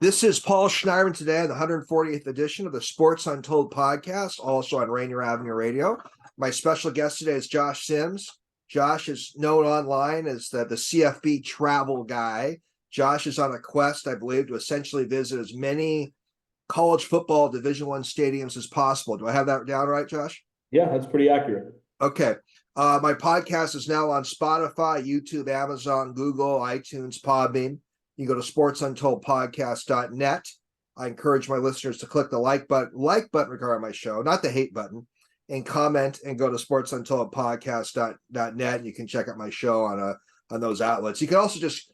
This is Paul Schneiderman today, the 140th edition of the Sports Untold podcast, also on Rainier Avenue Radio. My special guest today is Josh Sims. Josh is known online as the CFB Travel guy. Josh is on a quest, I believe, to essentially visit as many college football Division I stadiums as possible. Do I have that down right, Josh? Yeah, that's pretty accurate. Okay. My podcast is now on Spotify, YouTube, Amazon, Google, iTunes, Podbean. You can go to sportsuntoldpodcast.net. I encourage my listeners to click the like button regarding my show, not the hate button, and comment and go to sportsuntoldpodcast.net. And you can check out my show on those outlets. You can also just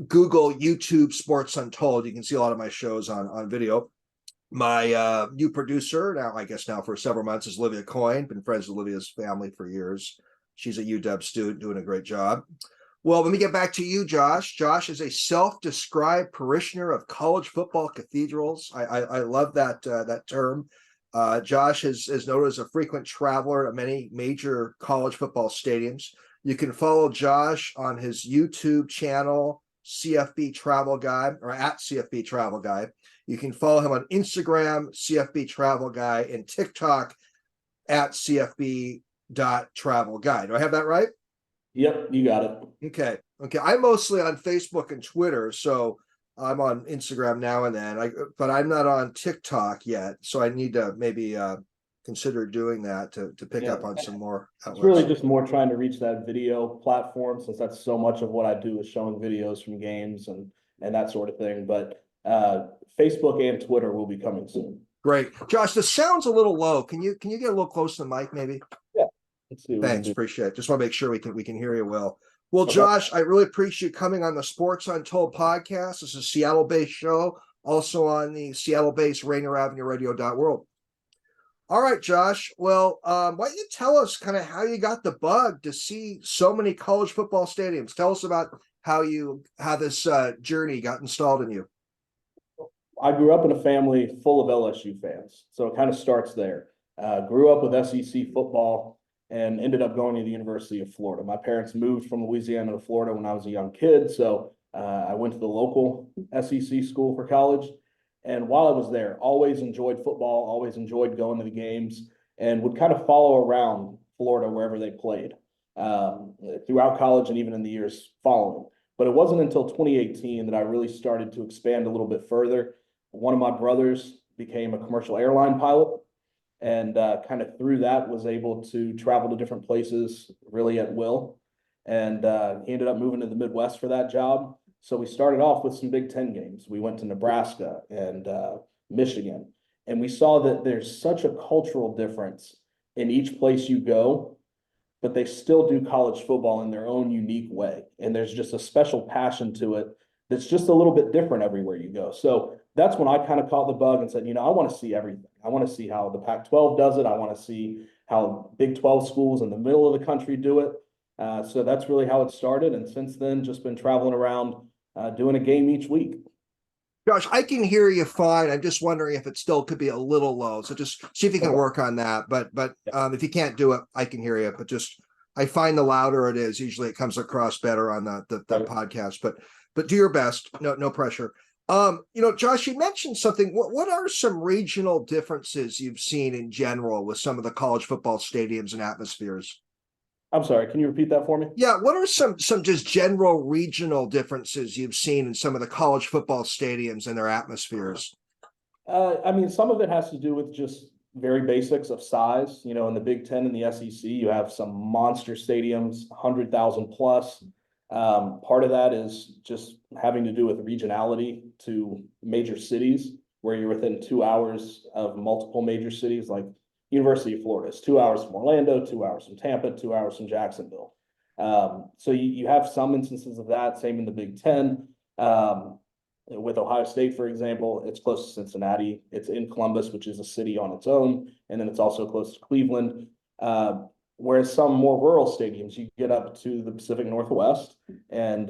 Google YouTube Sports Untold. You can see a lot of my shows on video. My new producer, now for several months, is Olivia Coyne. Been friends with Olivia's family for years. She's a UW student doing a great job. Well, let me get back to you, Josh. Josh is a self-described parishioner of college football cathedrals. I love that term. Josh is known as a frequent traveler to many major college football stadiums. You can follow Josh on his YouTube channel, CFB Travel Guy, or at CFB Travel Guy. You can follow him on Instagram, CFB Travel Guy, and TikTok at CFB.Travel Guy. Do I have that right? Yep, you got it. Okay. I'm mostly on Facebook and Twitter, so I'm on Instagram now and then. But I'm not on TikTok yet, so I need to maybe consider doing that to pick up on some more outlets. It's really just more trying to reach that video platform, since that's so much of what I do is showing videos from games and that sort of thing. But Facebook and Twitter will be coming soon. Great, Josh. This sounds a little low. Can you get a little close to the mic, maybe? Yeah. Let's see. Thanks, appreciate it. Just want to make sure we can hear you well. Well, okay. Josh, I really appreciate you coming on the Sports Untold podcast. This is a Seattle-based show, also on the Seattle-based Rainier Avenue Radio.world. All right, Josh. Well, why don't you tell us kind of how you got the bug to see so many college football stadiums? Tell us about how this journey got installed in you. I grew up in a family full of LSU fans, so it kind of starts there. Grew up with SEC football and ended up going to the University of Florida. My parents moved from Louisiana to Florida when I was a young kid, so I went to the local SEC school for college. And while I was there, always enjoyed football, always enjoyed going to the games, and would kind of follow around Florida wherever they played throughout college and even in the years following. But it wasn't until 2018 that I really started to expand a little bit further. One of my brothers became a commercial airline pilot, and kind of through that was able to travel to different places really at will. And he ended up moving to the Midwest for that job. So we started off with some Big Ten games. We went to Nebraska and Michigan, and we saw that there's such a cultural difference in each place you go, but they still do college football in their own unique way. And there's just a special passion to it that's just a little bit different everywhere you go. So that's when I kind of caught the bug and said, I want to see everything. I want to see how the Pac-12 does it. I want to see how Big 12 schools in the middle of the country do it. So that's really how it started. And since then, just been traveling around doing a game each week. Josh, I can hear you fine. I'm just wondering if it still could be a little low. So just see if you can work on that. But if you can't do it, I can hear you. But just I find the louder it is, usually it comes across better on the podcast. But do your best. No pressure. Josh, you mentioned something. What are some regional differences you've seen in general with some of the college football stadiums and atmospheres? I'm sorry, can you repeat that for me? Yeah, what are some just general regional differences you've seen in some of the college football stadiums and their atmospheres? Some of it has to do with just very basics of size. In the Big Ten and the SEC, you have some monster stadiums, 100,000 plus. Part of that is just having to do with regionality to major cities, where you're within 2 hours of multiple major cities. Like University of Florida is 2 hours from Orlando, 2 hours from Tampa, 2 hours from Jacksonville. So you have some instances of that. Same in the Big Ten. With Ohio State, for example, it's close to Cincinnati. It's in Columbus, which is a city on its own, and then it's also close to Cleveland. Whereas some more rural stadiums, you get up to the Pacific Northwest, and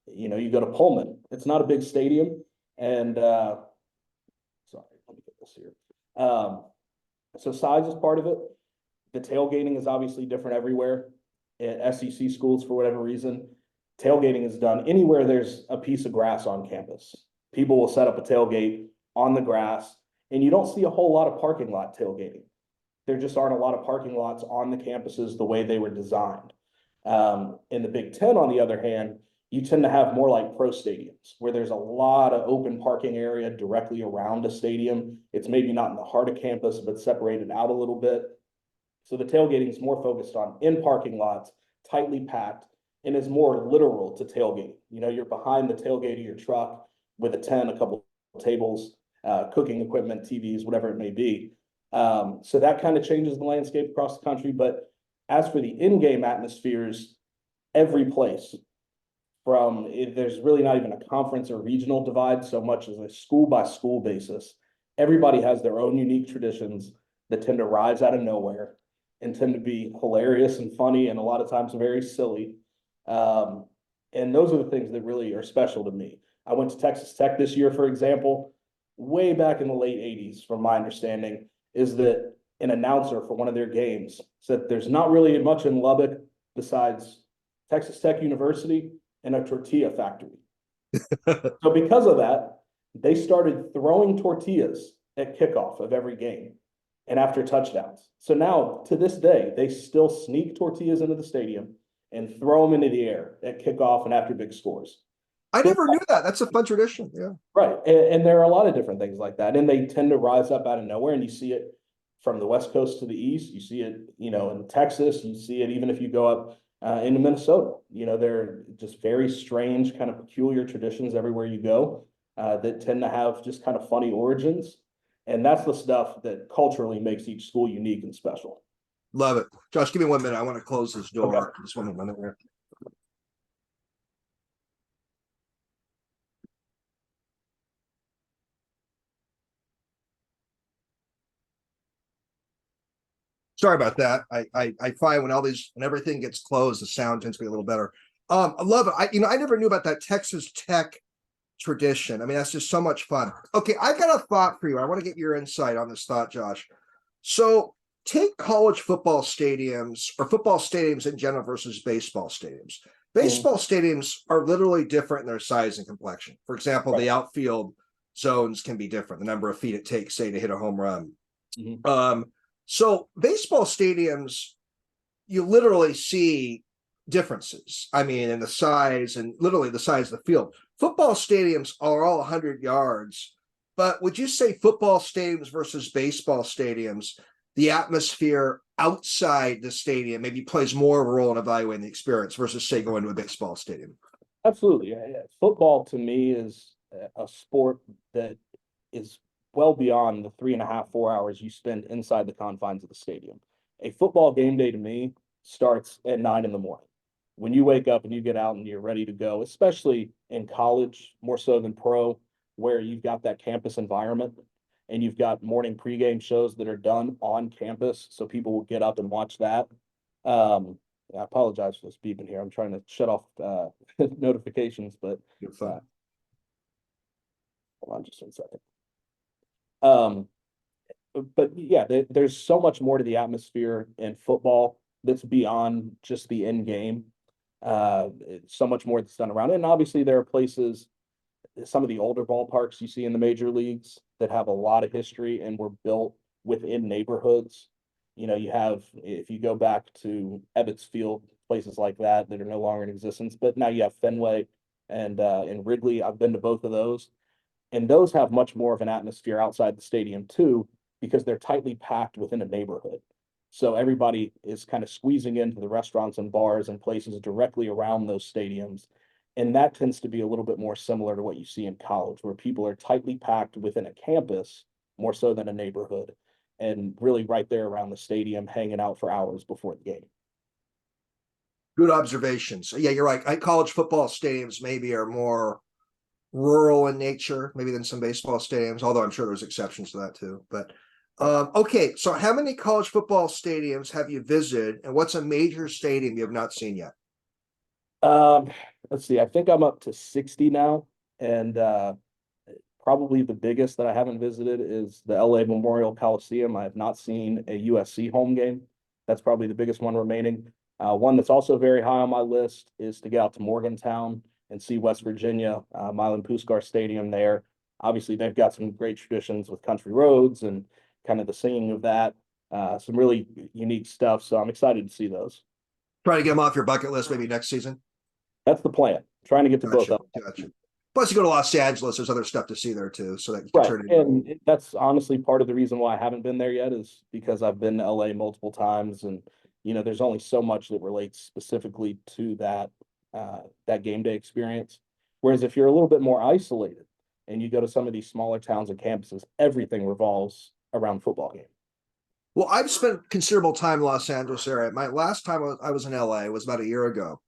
you go to Pullman. It's not a big stadium, and sorry, let me get this here. So size is part of it. The tailgating is obviously different everywhere. At SEC schools, for whatever reason, tailgating is done anywhere there's a piece of grass on campus. People will set up a tailgate on the grass, and you don't see a whole lot of parking lot tailgating. There just aren't a lot of parking lots on the campuses the way they were designed. In the Big Ten, on the other hand, you tend to have more like pro stadiums where there's a lot of open parking area directly around a stadium. It's maybe not in the heart of campus, but separated out a little bit. So the tailgating is more focused on in parking lots, tightly packed, and is more literal to tailgate. You know, you're behind the tailgate of your truck with a tent, a couple of tables, cooking equipment, TVs, whatever it may be. So that kind of changes the landscape across the country. But as for the in-game atmospheres, every place there's really not even a conference or regional divide so much as a school by school basis. Everybody has their own unique traditions that tend to rise out of nowhere and tend to be hilarious and funny and a lot of times very silly. And those are the things that really are special to me. I went to Texas Tech this year, for example, way back in the late 80s, from my understanding, is that an announcer for one of their games said there's not really much in Lubbock besides Texas Tech University and a tortilla factory. So because of that, they started throwing tortillas at kickoff of every game and after touchdowns. So now, to this day, they still sneak tortillas into the stadium and throw them into the air at kickoff and after big scores. I never knew that. That's a fun tradition. Yeah. Right. And there are a lot of different things like that. And they tend to rise up out of nowhere. And you see it from the West Coast to the East. You see it, you know, in Texas. You see it even if you go up into Minnesota. You know, they're just very strange, kind of peculiar traditions everywhere you go that tend to have just kind of funny origins. And that's the stuff that culturally makes each school unique and special. Love it. Josh, give me 1 minute. I want to close this door. Okay. Just 1 minute here. Sorry about that. I find when everything gets closed, the sound tends to be a little better. I love it. I never knew about that Texas Tech tradition. I mean, that's just so much fun. Okay, I got a thought for you. I want to get your insight on this thought, Josh. So take college football stadiums or football stadiums in general versus baseball stadiums. Baseball stadiums are literally different in their size and complexion. For example, the outfield zones can be different, the number of feet it takes, say, to hit a home run. So baseball stadiums, you literally see differences. I mean, in the size and literally the size of the field. Football stadiums are all 100 yards, but would you say football stadiums versus baseball stadiums, the atmosphere outside the stadium maybe plays more of a role in evaluating the experience versus, say, going to a baseball stadium? Absolutely. Yeah. Football to me is a sport that is well beyond the 3.5, 4 hours you spend inside the confines of the stadium. A football game day to me starts at 9 a.m. When you wake up and you get out and you're ready to go, especially in college, more so than pro, where you've got that campus environment and you've got morning pregame shows that are done on campus. So people will get up and watch that. I apologize for this beeping here. I'm trying to shut off notifications, but hold on just 1 second. But yeah, there's so much more to the atmosphere in football that's beyond just the end game. So much more that's done around it. And obviously there are places, some of the older ballparks you see in the major leagues that have a lot of history and were built within neighborhoods. You know, you have, if you go back to Ebbets Field, places like that are no longer in existence, but now you have Fenway and Wrigley. I've been to both of those. And those have much more of an atmosphere outside the stadium too, because they're tightly packed within a neighborhood. So everybody is kind of squeezing into the restaurants and bars and places directly around those stadiums. And that tends to be a little bit more similar to what you see in college, where people are tightly packed within a campus, more so than a neighborhood, and really right there around the stadium, hanging out for hours before the game. Good observations. Yeah, you're right. College football stadiums maybe are more rural in nature, maybe than some baseball stadiums, although I'm sure there's exceptions to that too. But okay, so how many college football stadiums have you visited, and what's a major stadium you have not seen yet? Let's see. I think I'm up to 60 now, and probably the biggest that I haven't visited is the LA Memorial Coliseum. I have not seen a USC home game. That's probably the biggest one remaining. One that's also very high on my list is to get out to Morgantown and see West Virginia, Milan Puskar Stadium there. Obviously, they've got some great traditions with country roads and kind of the singing of that. Some really unique stuff. So I'm excited to see those. Try to get them off your bucket list maybe next season. That's the plan. Trying to get to both Gotcha. of them. Gotcha. Plus, you go to Los Angeles. There's other stuff to see there too, so that you can Right. turn it into. And that's honestly part of the reason why I haven't been there yet is because I've been to LA multiple times and there's only so much that relates specifically to that game day experience. Whereas if you're a little bit more isolated and you go to some of these smaller towns and campuses, everything revolves around football game. Well, I've spent considerable time in Los Angeles area. My last time I was in LA was about a year ago.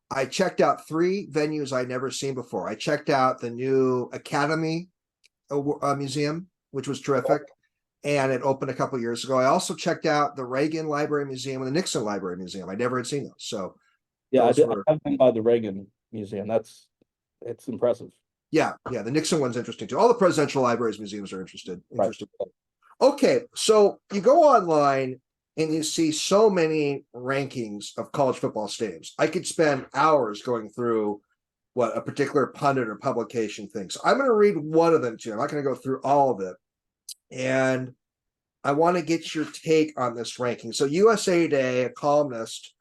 I checked out 3 venues I'd never seen before. I checked out the new Academy Museum, which was terrific, and it opened a couple years ago. I also checked out the Reagan Library Museum and the Nixon Library Museum. I never had seen those. So yeah, I have been by the Reagan Museum. It's impressive. Yeah, the Nixon one's interesting too. All the presidential libraries, museums are interested. Right. Okay, so you go online and you see so many rankings of college football stadiums. I could spend hours going through what a particular pundit or publication thinks. I'm going to read one of them to you. I'm not going to go through all of it. And I want to get your take on this ranking. So USA Today, a columnist,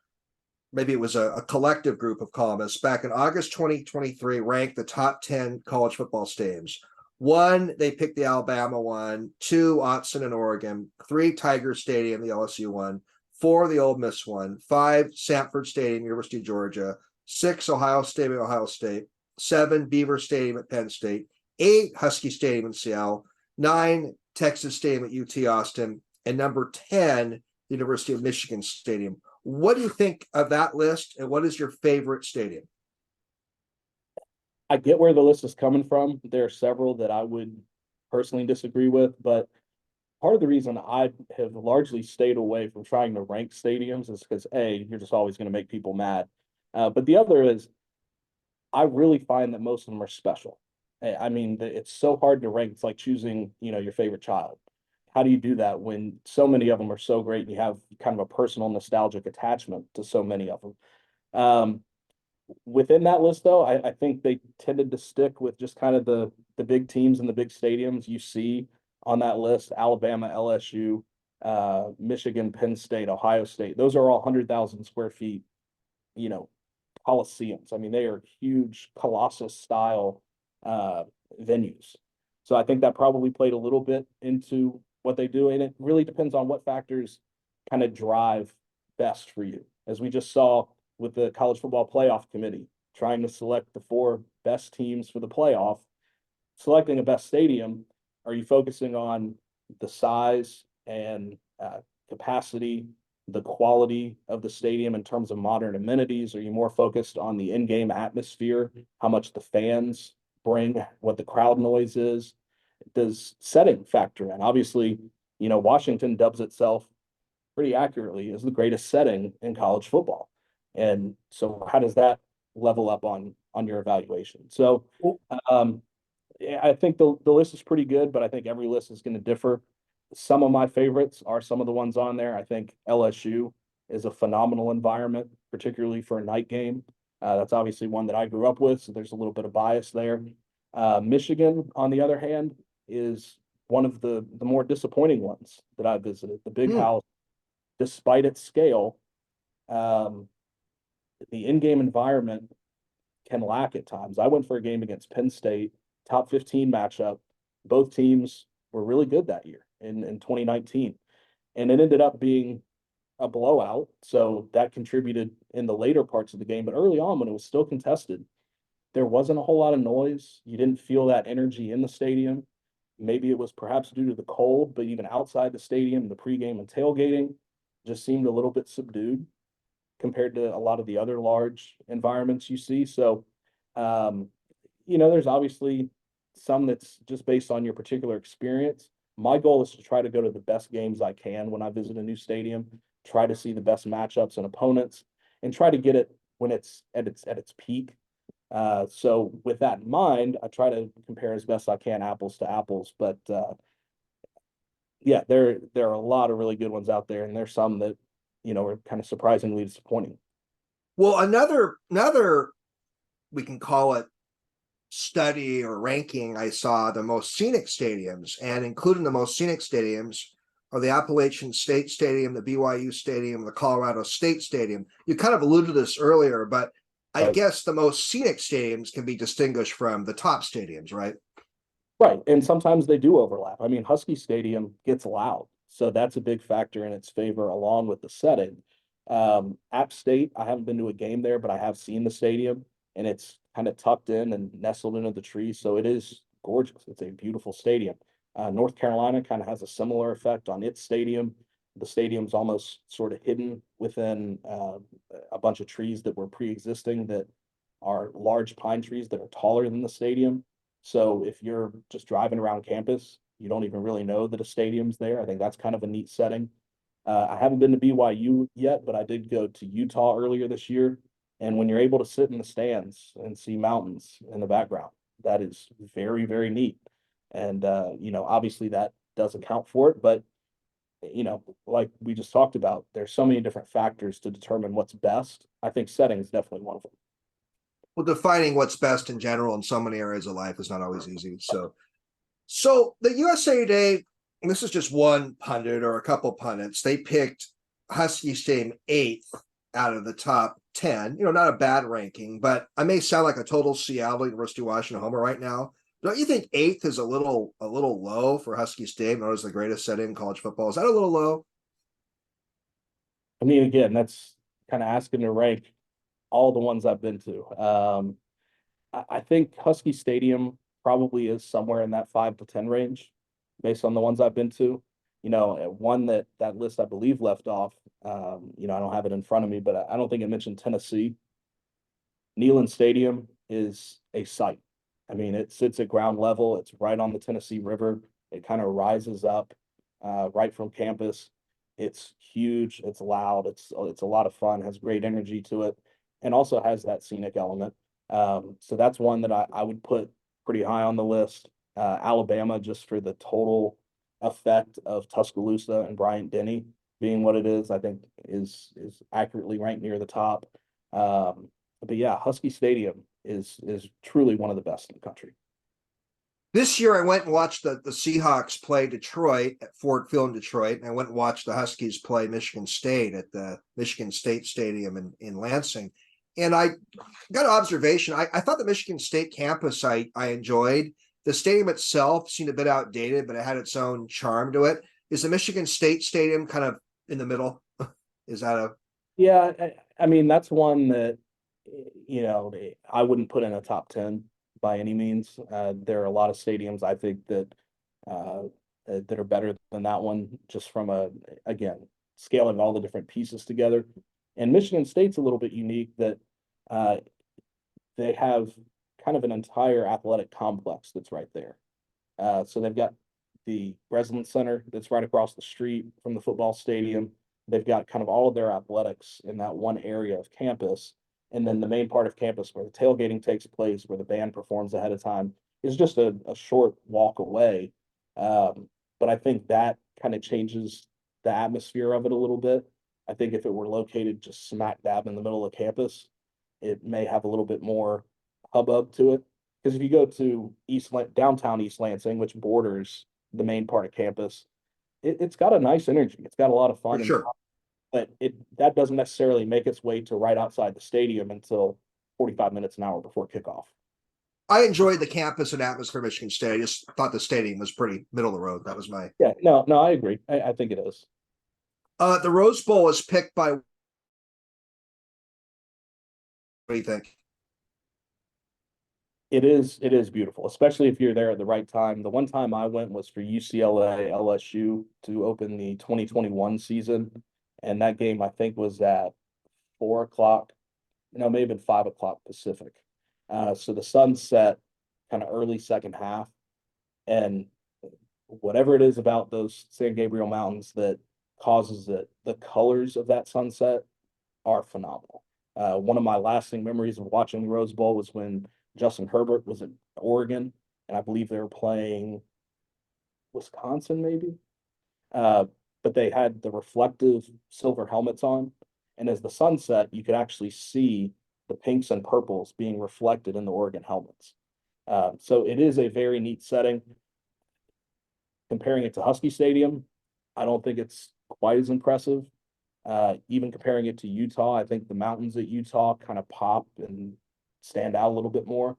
maybe it was a collective group of columnists back in August 2023, ranked the top 10 college football stadiums. 1, they picked the Alabama one. 2, Autzen in Oregon. 3, Tiger Stadium, the LSU one. 4, the Ole Miss one. 5, Sanford Stadium, University of Georgia. 6, Ohio Stadium, Ohio State. 7, Beaver Stadium at Penn State. 8, Husky Stadium in Seattle. 9, Texas Stadium at UT Austin. And number 10, University of Michigan Stadium. What do you think of that list, and what is your favorite stadium? I get where the list is coming from. There are several that I would personally disagree with, but part of the reason I have largely stayed away from trying to rank stadiums is because A, you're just always going to make people mad. But the other is I really find that most of them are special. I mean, it's so hard to rank. It's like choosing, your favorite child. How do you do that when so many of them are so great and you have kind of a personal nostalgic attachment to so many of them? Within that list, though, I think they tended to stick with just kind of the big teams and the big stadiums you see on that list: Alabama, LSU, Michigan, Penn State, Ohio State. Those are all 100,000 square feet, coliseums. I mean, they are huge, Colossus style venues. So I think that probably played a little bit into what they do, and it really depends on what factors kind of drive best for you, as we just saw with the college football playoff committee trying to select the 4 best teams for the playoff. Selecting a best stadium, are you focusing on the size and capacity, the quality of the stadium in terms of modern amenities? Are you more focused on the in-game atmosphere, how much the fans bring, what the crowd noise is? Does setting factor in? Obviously, Washington dubs itself pretty accurately as the greatest setting in college football. And so how does that level up on your evaluation? So I think the list is pretty good, but I think every list is going to differ. Some of my favorites are some of the ones on there. I think LSU is a phenomenal environment, particularly for a night game. That's obviously one that I grew up with, so there's a little bit of bias there. Michigan, on the other hand, is one of the more disappointing ones that I visited. The Big House, despite its scale, the in-game environment can lack at times. I went for a game against Penn State, top 15 matchup. Both teams were really good that year in 2019. And it ended up being a blowout. So that contributed in the later parts of the game. But early on, when it was still contested, there wasn't a whole lot of noise. You didn't feel that energy in the stadium. Maybe it was perhaps due to the cold, but even outside the stadium, the pregame and tailgating just seemed a little bit subdued compared to a lot of the other large environments you see. So, there's obviously some that's just based on your particular experience. My goal is to try to go to the best games I can when I visit a new stadium, try to see the best matchups and opponents, and try to get it when it's at its peak. So with that in mind, I try to compare as best I can apples to apples. But there are a lot of really good ones out there, and there's some that are kind of surprisingly disappointing. Well, another we can call it study or ranking, I saw the most scenic stadiums, and including the most scenic stadiums are the Appalachian State Stadium, the BYU Stadium, the Colorado State Stadium. You kind of alluded to this earlier, but I guess the most scenic stadiums can be distinguished from the top stadiums, right? Right. And sometimes they do overlap. I mean, Husky Stadium gets loud. So that's a big factor in its favor, along with the setting. App State, I haven't been to a game there, but I have seen the stadium, and it's kind of tucked in and nestled into the trees. So it is gorgeous. It's a beautiful stadium. North Carolina kind of has a similar effect on its stadium. The stadium's almost sort of hidden within a bunch of trees that were pre-existing that are large pine trees that are taller than the stadium. So if you're just driving around campus, you don't even really know that a stadium's there. I think that's kind of a neat setting. I haven't been to BYU yet, but I did go to Utah earlier this year. And when you're able to sit in the stands and see mountains in the background, that is very, very neat. And, obviously that doesn't count for it, but, like we just talked about, there's so many different factors to determine what's best. I think setting is definitely one of them. Well, defining what's best in general in so many areas of life is not always easy. So the USA Today, and this is just one pundit or a couple pundits, they picked Husky Stadium 8th out of the top 10. Not a bad ranking, but I may sound like a total Seattle University of Washington homer right now. Don't you think 8th is a little low for Husky Stadium, known as the greatest setting in college football? Is that a little low? I mean, again, that's kind of asking to rank all the ones I've been to. I think Husky Stadium probably is somewhere in that 5 to 10 range based on the ones I've been to. One that list I believe left off, I don't have it in front of me, but I don't think it mentioned Tennessee. Neyland Stadium is a sight. I mean, it sits at ground level. It's right on the Tennessee River. It kind of rises up right from campus. It's huge. It's loud. It's a lot of fun. Has great energy to it, and also has that scenic element. So that's one that I would put pretty high on the list. Alabama, just for the total effect of Tuscaloosa and Bryant-Denny being what it is, I think is accurately ranked near the top. But yeah, Husky Stadium is truly one of the best in the country. This year, I went and watched the Seahawks play Detroit at Ford Field in Detroit, and I went and watched the Huskies play Michigan State at the Michigan State Stadium in Lansing. And I got an observation. I thought the Michigan State campus I enjoyed. The stadium itself seemed a bit outdated, but it had its own charm to it. Is the Michigan State Stadium kind of in the middle? Is that a... Yeah, I mean, that's one that, I wouldn't put in a top 10 by any means. There are a lot of stadiums I think that are better than that one, just from again, scaling all the different pieces together. And Michigan State's a little bit unique that they have kind of an entire athletic complex that's right there. So they've got the Breslin Center that's right across the street from the football stadium. They've got kind of all of their athletics in that one area of campus. And then the main part of campus where the tailgating takes place, where the band performs ahead of time, is just a short walk away. But I think that kind of changes the atmosphere of it a little bit. I think if it were located just smack dab in the middle of campus, it may have a little bit more hubbub to it. Because if you go to downtown East Lansing, which borders the main part of campus, it's got a nice energy. It's got a lot of fun. For sure. But that doesn't necessarily make its way to right outside the stadium until 45 minutes an hour before kickoff. I enjoyed the campus and atmosphere of Michigan State. I just thought the stadium was pretty middle of the road. That was my... Yeah, no, I agree. I think it is. The Rose Bowl was picked by... What do you think? It is beautiful, especially if you're there at the right time. The one time I went was for UCLA LSU to open the 2021 season. And that game, I think, was at 4 o'clock, maybe 5 o'clock Pacific. So the sun set kind of early second half. And whatever it is about those San Gabriel Mountains that causes it, the colors of that sunset are phenomenal. One of my lasting memories of watching the Rose Bowl was when Justin Herbert was in Oregon, and I believe they were playing Wisconsin, maybe. But they had the reflective silver helmets on, and as the sun set, you could actually see the pinks and purples being reflected in the Oregon helmets. So it is a very neat setting. Comparing it to Husky Stadium, I don't think it's quite as impressive. Even comparing it to Utah, I think the mountains at Utah kind of pop and stand out a little bit more.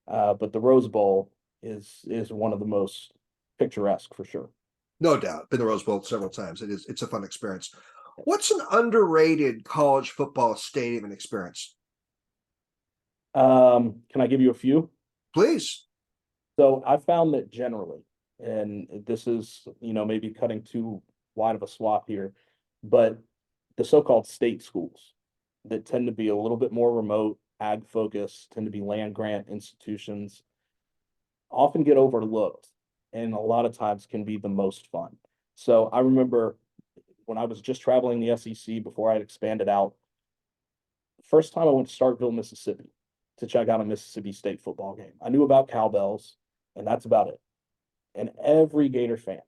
But the Rose Bowl is one of the most picturesque for sure. No doubt. Been to the Rose Bowl several times. It's a fun experience. What's an underrated college football stadium and experience? Can I give you a few? Please. So I found that generally, and this is, maybe cutting too wide of a swath here, but the so-called state schools that tend to be a little bit more remote, ag focused, tend to be land grant institutions, often get overlooked and a lot of times can be the most fun. So I remember when I was just traveling the SEC before I had expanded out, first time I went to Starkville, Mississippi to check out a Mississippi State football game. I knew about cowbells, and that's about it. And every Gator fan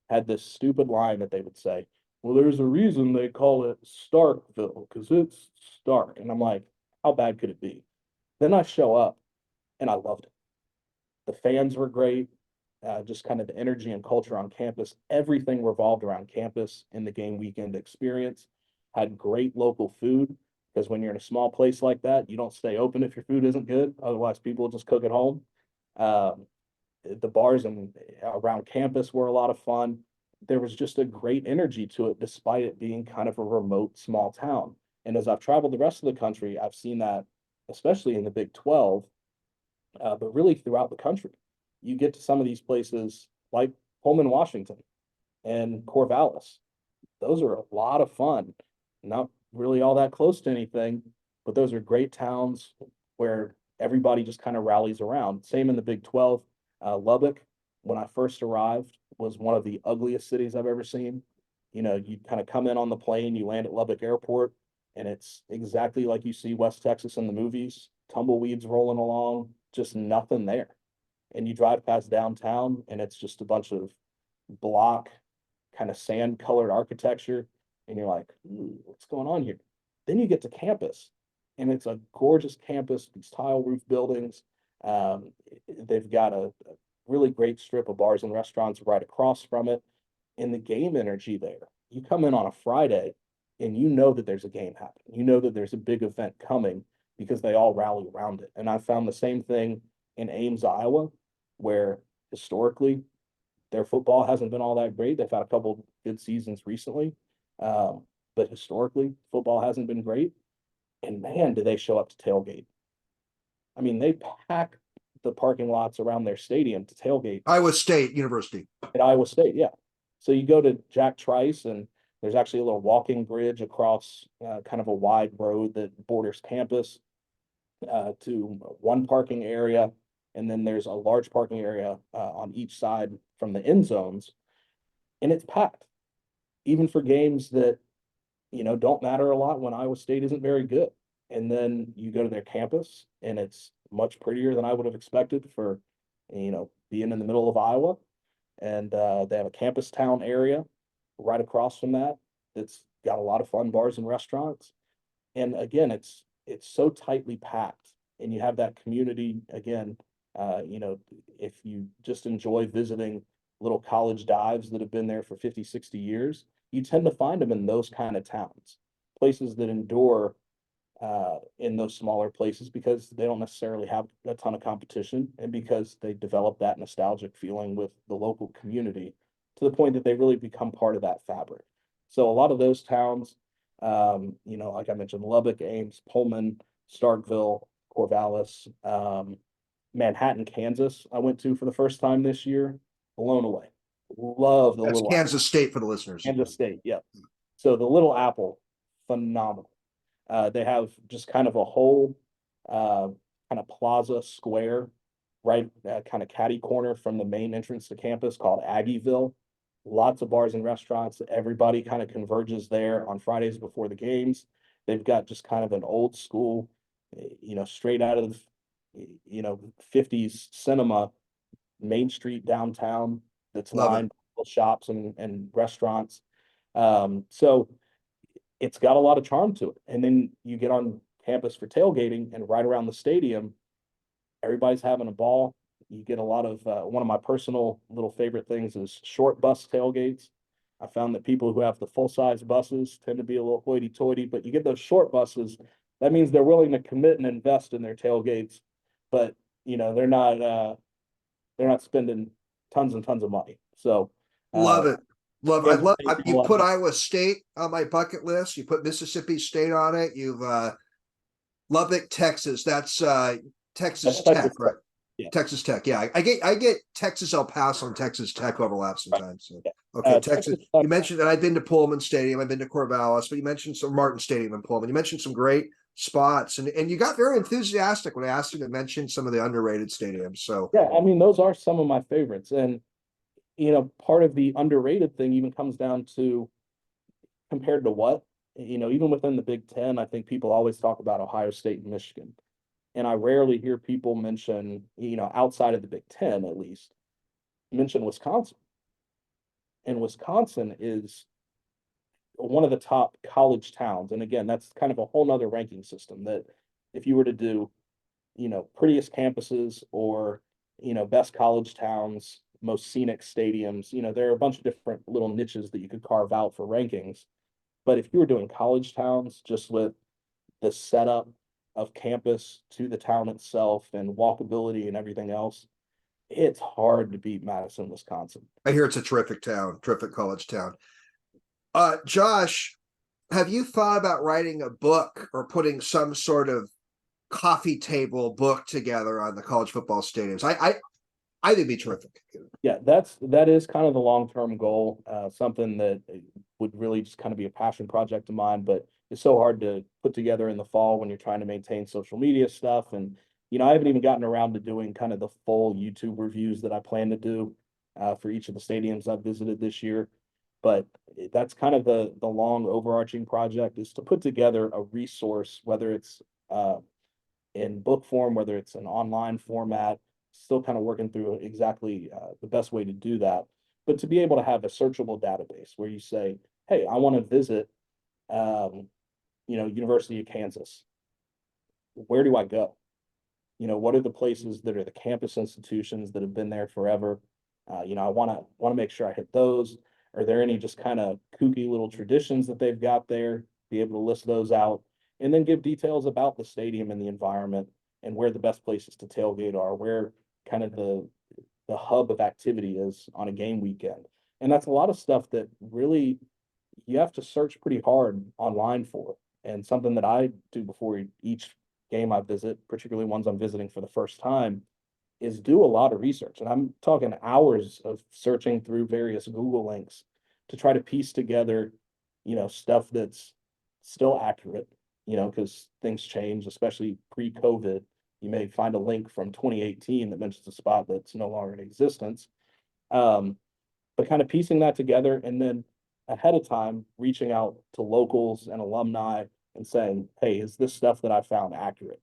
had this stupid line that they would say, well, there's a reason they call it Starkville, because it's Stark. And I'm like, how bad could it be? Then I show up, and I loved it. The fans were great, just kind of the energy and culture on campus. Everything revolved around campus in the game weekend experience. Had great local food, because when you're in a small place like that, you don't stay open if your food isn't good. Otherwise, people will just cook at home. The bars and around campus were a lot of fun. There was just a great energy to it, despite it being kind of a remote small town. And as I've traveled the rest of the country, I've seen that, especially in the Big 12, but really throughout the country. You get to some of these places like Pullman, Washington, and Corvallis. Those are a lot of fun. Not really all that close to anything, but those are great towns where everybody just kind of rallies around. Same in the Big 12. Lubbock, when I first arrived, was one of the ugliest cities I've ever seen. You kind of come in on the plane, you land at Lubbock Airport, and it's exactly like you see West Texas in the movies, tumbleweeds rolling along, just nothing there. And you drive past downtown, and it's just a bunch of block, kind of sand colored architecture. And you're like, what's going on here? Then you get to campus, and it's a gorgeous campus, these tile roof buildings. They've got a really great strip of bars and restaurants right across from it. And the game energy there, you come in on a Friday and you know that there's a game happening. You know that there's a big event coming because they all rally around it. And I found the same thing in Ames, Iowa, where historically their football hasn't been all that great. They've had a couple good seasons recently, but historically football hasn't been great. And man, do they show up to tailgate. I mean, they pack the parking lots around their stadium to tailgate. Iowa State University. At Iowa State, yeah. So you go to Jack Trice, and there's actually a little walking bridge across kind of a wide road that borders campus to one parking area. And then there's a large parking area on each side from the end zones. And it's packed, even for games that, don't matter a lot when Iowa State isn't very good. And then you go to their campus, and it's much prettier than I would have expected for, being in the middle of Iowa. And they have a campus town area right across from that that's got a lot of fun bars and restaurants. And again, it's so tightly packed, and you have that community again. If you just enjoy visiting little college dives that have been there for 50, 60 years, you tend to find them in those kind of towns, places that endure in those smaller places because they don't necessarily have a ton of competition, and because they develop that nostalgic feeling with the local community to the point that they really become part of that fabric. So a lot of those towns, like I mentioned, Lubbock, Ames, Pullman, Starkville, Corvallis, Manhattan, Kansas, I went to for the first time this year, blown away. Love the That's Little Kansas Apple. State for the listeners. Kansas State, yeah. So the Little Apple, phenomenal. They have just kind of a whole kind of plaza square, right, kind of catty corner from the main entrance to campus called Aggieville. Lots of bars and restaurants. Everybody kind of converges there on Fridays before the games. They've got just kind of an old school, straight out of, 50s cinema, Main Street downtown that's lined with shops and restaurants. So it's got a lot of charm to it. And then you get on campus for tailgating, and right around the stadium, everybody's having a ball. You get a lot of one of my personal little favorite things is short bus tailgates. I found that people who have the full size buses tend to be a little hoity toity, but you get those short buses. That means they're willing to commit and invest in their tailgates, but they're not spending tons and tons of money. So Love it. Love it. Kansas State You people put like Iowa State on my bucket list. You put Mississippi State on it. You've Lubbock, Texas. That's Texas that's Tech, Texas right? Tech. Yeah. Texas Tech. Yeah, I get Texas El Paso and Texas Tech overlap sometimes. So. Yeah. Okay, Texas. Texas Tech, You mentioned that I've been to Pullman Stadium. I've been to Corvallis, but you mentioned some Martin Stadium in Pullman. You mentioned some great spots, and you got very enthusiastic when I asked you to mention some of the underrated stadiums. So yeah, I mean, those are some of my favorites. And, part of the underrated thing even comes down to compared to what? Even within the Big Ten, I think people always talk about Ohio State and Michigan. And I rarely hear people mention, outside of the Big Ten at least, mention Wisconsin. And Wisconsin is one of the top college towns. And again, that's kind of a whole nother ranking system that if you were to do, prettiest campuses or, best college towns, most scenic stadiums, there are a bunch of different little niches that you could carve out for rankings. But if you were doing college towns just with the setup of campus to the town itself and walkability and everything else, it's hard to beat Madison, Wisconsin. I hear it's a terrific town, terrific college town. Josh, have you thought about writing a book or putting some sort of coffee table book together on the college football stadiums? I think it'd be terrific. Yeah, that is kind of the long-term goal, something that would really just kind of be a passion project of mine, but it's so hard to put together in the fall when you're trying to maintain social media stuff. And, I haven't even gotten around to doing kind of the full YouTube reviews that I plan to do for each of the stadiums I've visited this year. But that's kind of the long overarching project, is to put together a resource, whether it's in book form, whether it's an online format, still kind of working through exactly the best way to do that. But to be able to have a searchable database where you say, hey, I want to visit, University of Kansas. Where do I go? What are the places that are the campus institutions that have been there forever? I want to make sure I hit those. Are there any just kind of kooky little traditions that they've got there? Be able to list those out, and then give details about the stadium and the environment and where the best places to tailgate are, where kind of the hub of activity is on a game weekend. And that's a lot of stuff that really you have to search pretty hard online for. And something that I do before each game I visit, particularly ones I'm visiting for the first time, is do a lot of research. And I'm talking hours of searching through various Google links to try to piece together, stuff that's still accurate, because things change, especially pre-COVID. You may find a link from 2018 that mentions a spot that's no longer in existence. But kind of piecing that together, and then ahead of time reaching out to locals and alumni and saying, hey, is this stuff that I found accurate?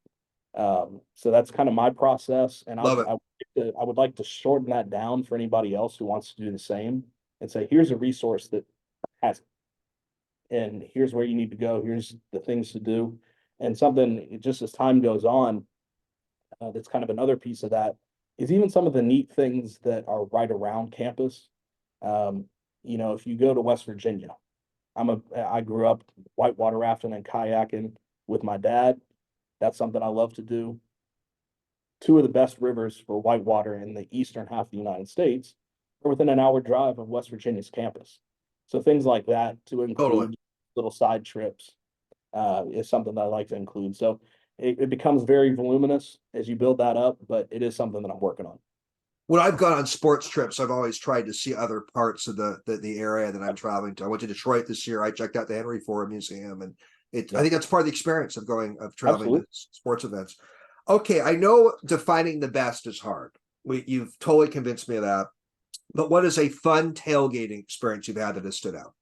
So that's kind of my process. And Love it. I would like to shorten that down for anybody else who wants to do the same and say, here's a resource that has it. And here's where you need to go. Here's the things to do. And something, just as time goes on, that's kind of another piece of that, is even some of the neat things that are right around campus. If you go to West Virginia, I grew up whitewater rafting and kayaking with my dad. That's something I love to do. Two of the best rivers for whitewater in the eastern half of the United States are within an hour drive of West Virginia's campus. So things like that to include Totally. little side trips is something that I like to include. So it becomes very voluminous as you build that up, but it is something that I'm working on. When I've gone on sports trips, I've always tried to see other parts of the area that I'm traveling to. I went to Detroit this year. I checked out the Henry Ford Museum, and I think that's part of the experience of traveling Absolutely. to sports events. Okay, I know defining the best is hard. You've totally convinced me of that. But what is a fun tailgating experience you've had that has stood out?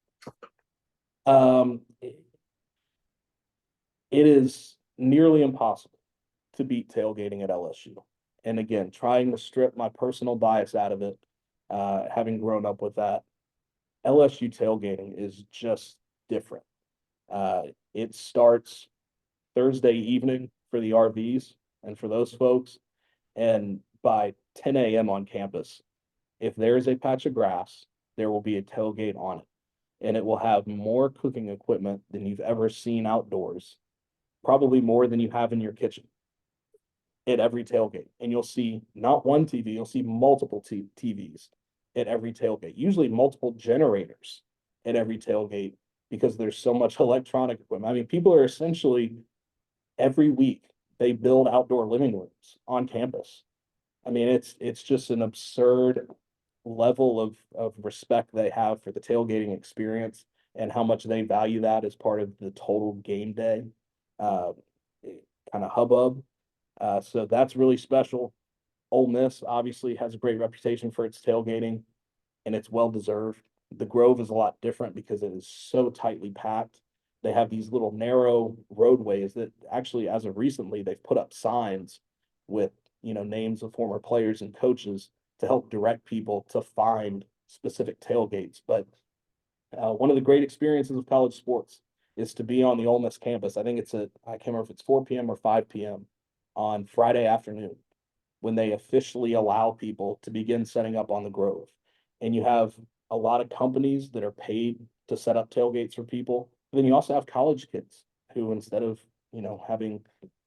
It is nearly impossible to beat tailgating at LSU. And again, trying to strip my personal bias out of it, having grown up with that, LSU tailgating is just different. It starts Thursday evening for the RVs and for those folks. And by 10 a.m. on campus, if there is a patch of grass, there will be a tailgate on it. And it will have more cooking equipment than you've ever seen outdoors, probably more than you have in your kitchen at every tailgate. And you'll see not one TV, you'll see multiple TVs at every tailgate, usually multiple generators at every tailgate because there's so much electronic equipment. I mean, people are essentially every week they build outdoor living rooms on campus. I mean, it's just an absurd level of respect they have for the tailgating experience and how much they value that as part of the total game day uh, kind of hubbub. So that's really special. Ole Miss obviously has a great reputation for its tailgating, and it's well deserved. The Grove is a lot different because it is so tightly packed. They have these little narrow roadways that actually, as of recently, they've put up signs with names of former players and coaches to help direct people to find specific tailgates. But one of the great experiences of college sports is to be on the Ole Miss campus. I think I can't remember if it's 4 p.m. or 5 p.m. on Friday afternoon when they officially allow people to begin setting up on the Grove. And you have a lot of companies that are paid to set up tailgates for people. But then you also have college kids who, instead of, having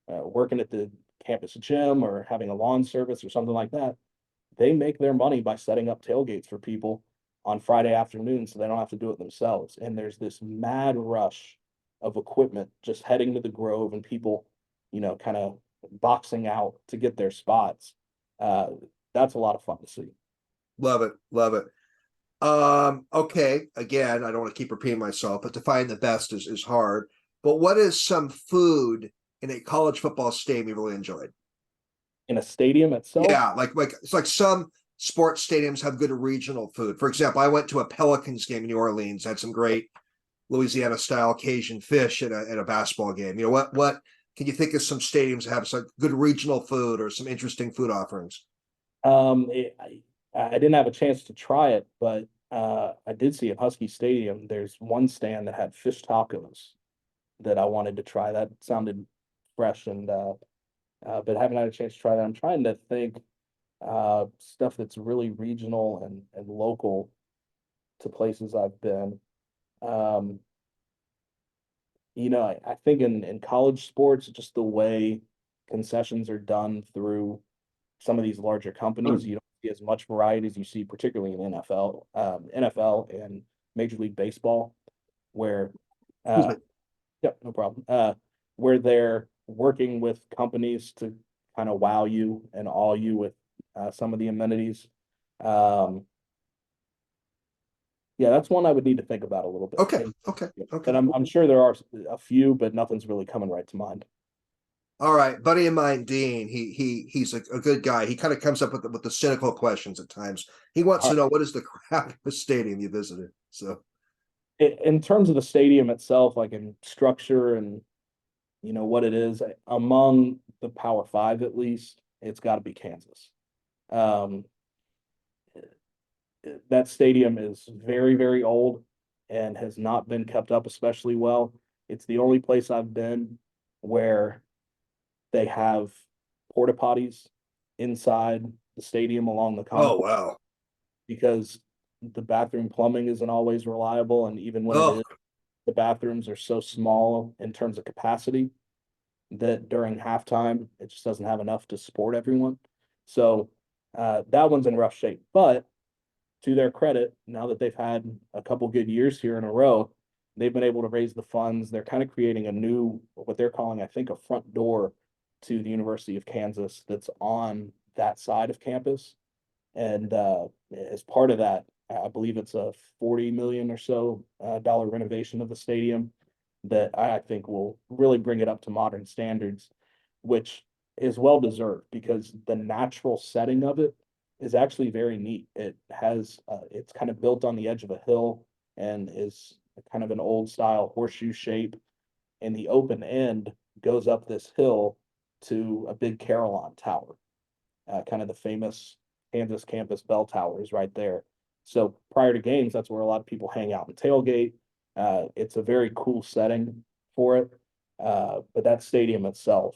working at the campus gym or having a lawn service or something like that, they make their money by setting up tailgates for people on Friday afternoon so they don't have to do it themselves. And there's this mad rush of equipment just heading to the Grove and people, kind of boxing out to get their spots. That's a lot of fun to see. Love it. Love it. Okay. Again, I don't want to keep repeating myself, but to find the best is hard. But what is some food in a college football stadium you really enjoyed? In a stadium itself? Yeah, like it's like some sports stadiums have good regional food. For example, I went to a Pelicans game in New Orleans, had some great Louisiana style Cajun fish at a basketball game. What can you think of some stadiums that have some good regional food or some interesting food offerings? I didn't have a chance to try it, but I did see at Husky Stadium. There's one stand that had fish tacos that I wanted to try. That sounded fresh and but haven't had a chance to try that. I'm trying to think stuff that's really regional and local to places I've been. Um, I think in college sports, just the way concessions are done through some of these larger companies, you don't see as much variety as you see, particularly in NFL and Major League Baseball, where Excuse me. yep, no problem. Where they're working with companies to kind of wow you and awe you with some of the amenities. Um, yeah, that's one I would need to think about a little bit. Okay. Okay. Okay. And I'm sure there are a few, but nothing's really coming right to mind. All right, buddy of mine, Dean. He's a good guy. He kind of comes up with the cynical questions at times. He wants to know what is the crappiest stadium you visited. So, In terms of the stadium itself, like in structure and what it is, among the Power Five at least, it's got to be Kansas. Um, that stadium is very, very old and has not been kept up especially well. It's the only place I've been where they have porta potties inside the stadium along the oh concourse wow, because the bathroom plumbing isn't always reliable. And even when it oh is, the bathrooms are so small in terms of capacity that during halftime, it just doesn't have enough to support everyone. So that one's in rough shape. But to their credit, now that they've had a couple good years here in a row, they've been able to raise the funds. They're kind of creating a new, what they're calling, I think, a front door to the University of Kansas that's on that side of campus. And as part of that, I believe it's a 40 million or so dollar renovation of the stadium that I think will really bring it up to modern standards, which is well deserved because the natural setting of it is actually very neat. It's kind of built on the edge of a hill and is kind of an old style horseshoe shape. And the open end goes up this hill to a big Carillon tower, kind of the famous Kansas campus bell tower is right there. So prior to games, that's where a lot of people hang out and tailgate. It's a very cool setting for it. But that stadium itself,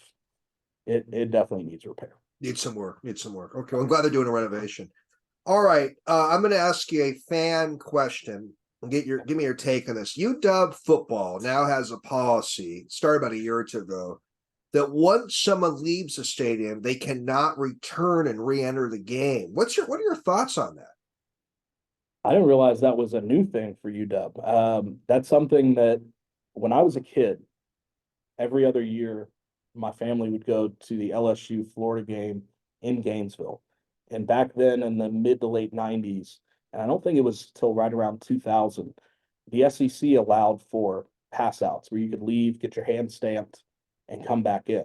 it definitely needs repair. Needs some work. Needs some work. Okay, well, I'm glad they're doing a renovation. All right, I'm going to ask you a fan question and give me your take on this. UW football now has a policy, started about a year or two ago, that once someone leaves the stadium, they cannot return and re-enter the game. What are your thoughts on that? I didn't realize that was a new thing for UW. That's something that when I was a kid, every other year, my family would go to the LSU Florida game in Gainesville. And back then in the mid to late 90s, and I don't think it was till right around 2000, the SEC allowed for pass outs where you could leave, get your hand stamped, and come back in.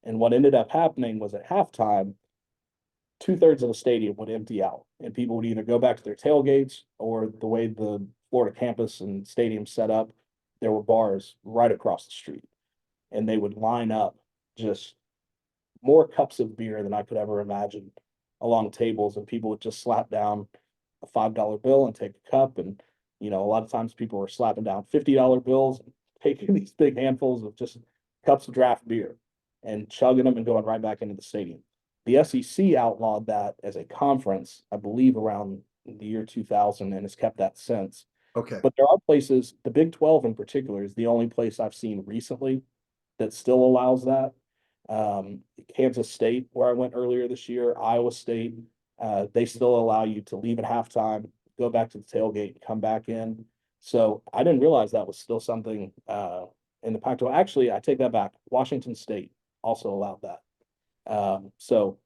And what ended up happening was at halftime, two-thirds of the stadium would empty out, and people would either go back to their tailgates, or the way the Florida campus and stadium set up, there were bars right across the street, and they would line up just more cups of beer than I could ever imagine along tables, and people would just slap down a $5 bill and take a cup. And a lot of times people were slapping down $50 bills and taking these big handfuls of just cups of draft beer and chugging them and going right back into the stadium. The SEC outlawed that as a conference, I believe, around the year 2000, and has kept that since. Okay. But there are places, the Big 12 in particular is the only place I've seen recently that still allows that. Kansas State, where I went earlier this year, Iowa State, they still allow you to leave at halftime, go back to the tailgate, come back in. So I didn't realize that was still something in the Pac-12. Actually, I take that back. Washington State also allowed that. So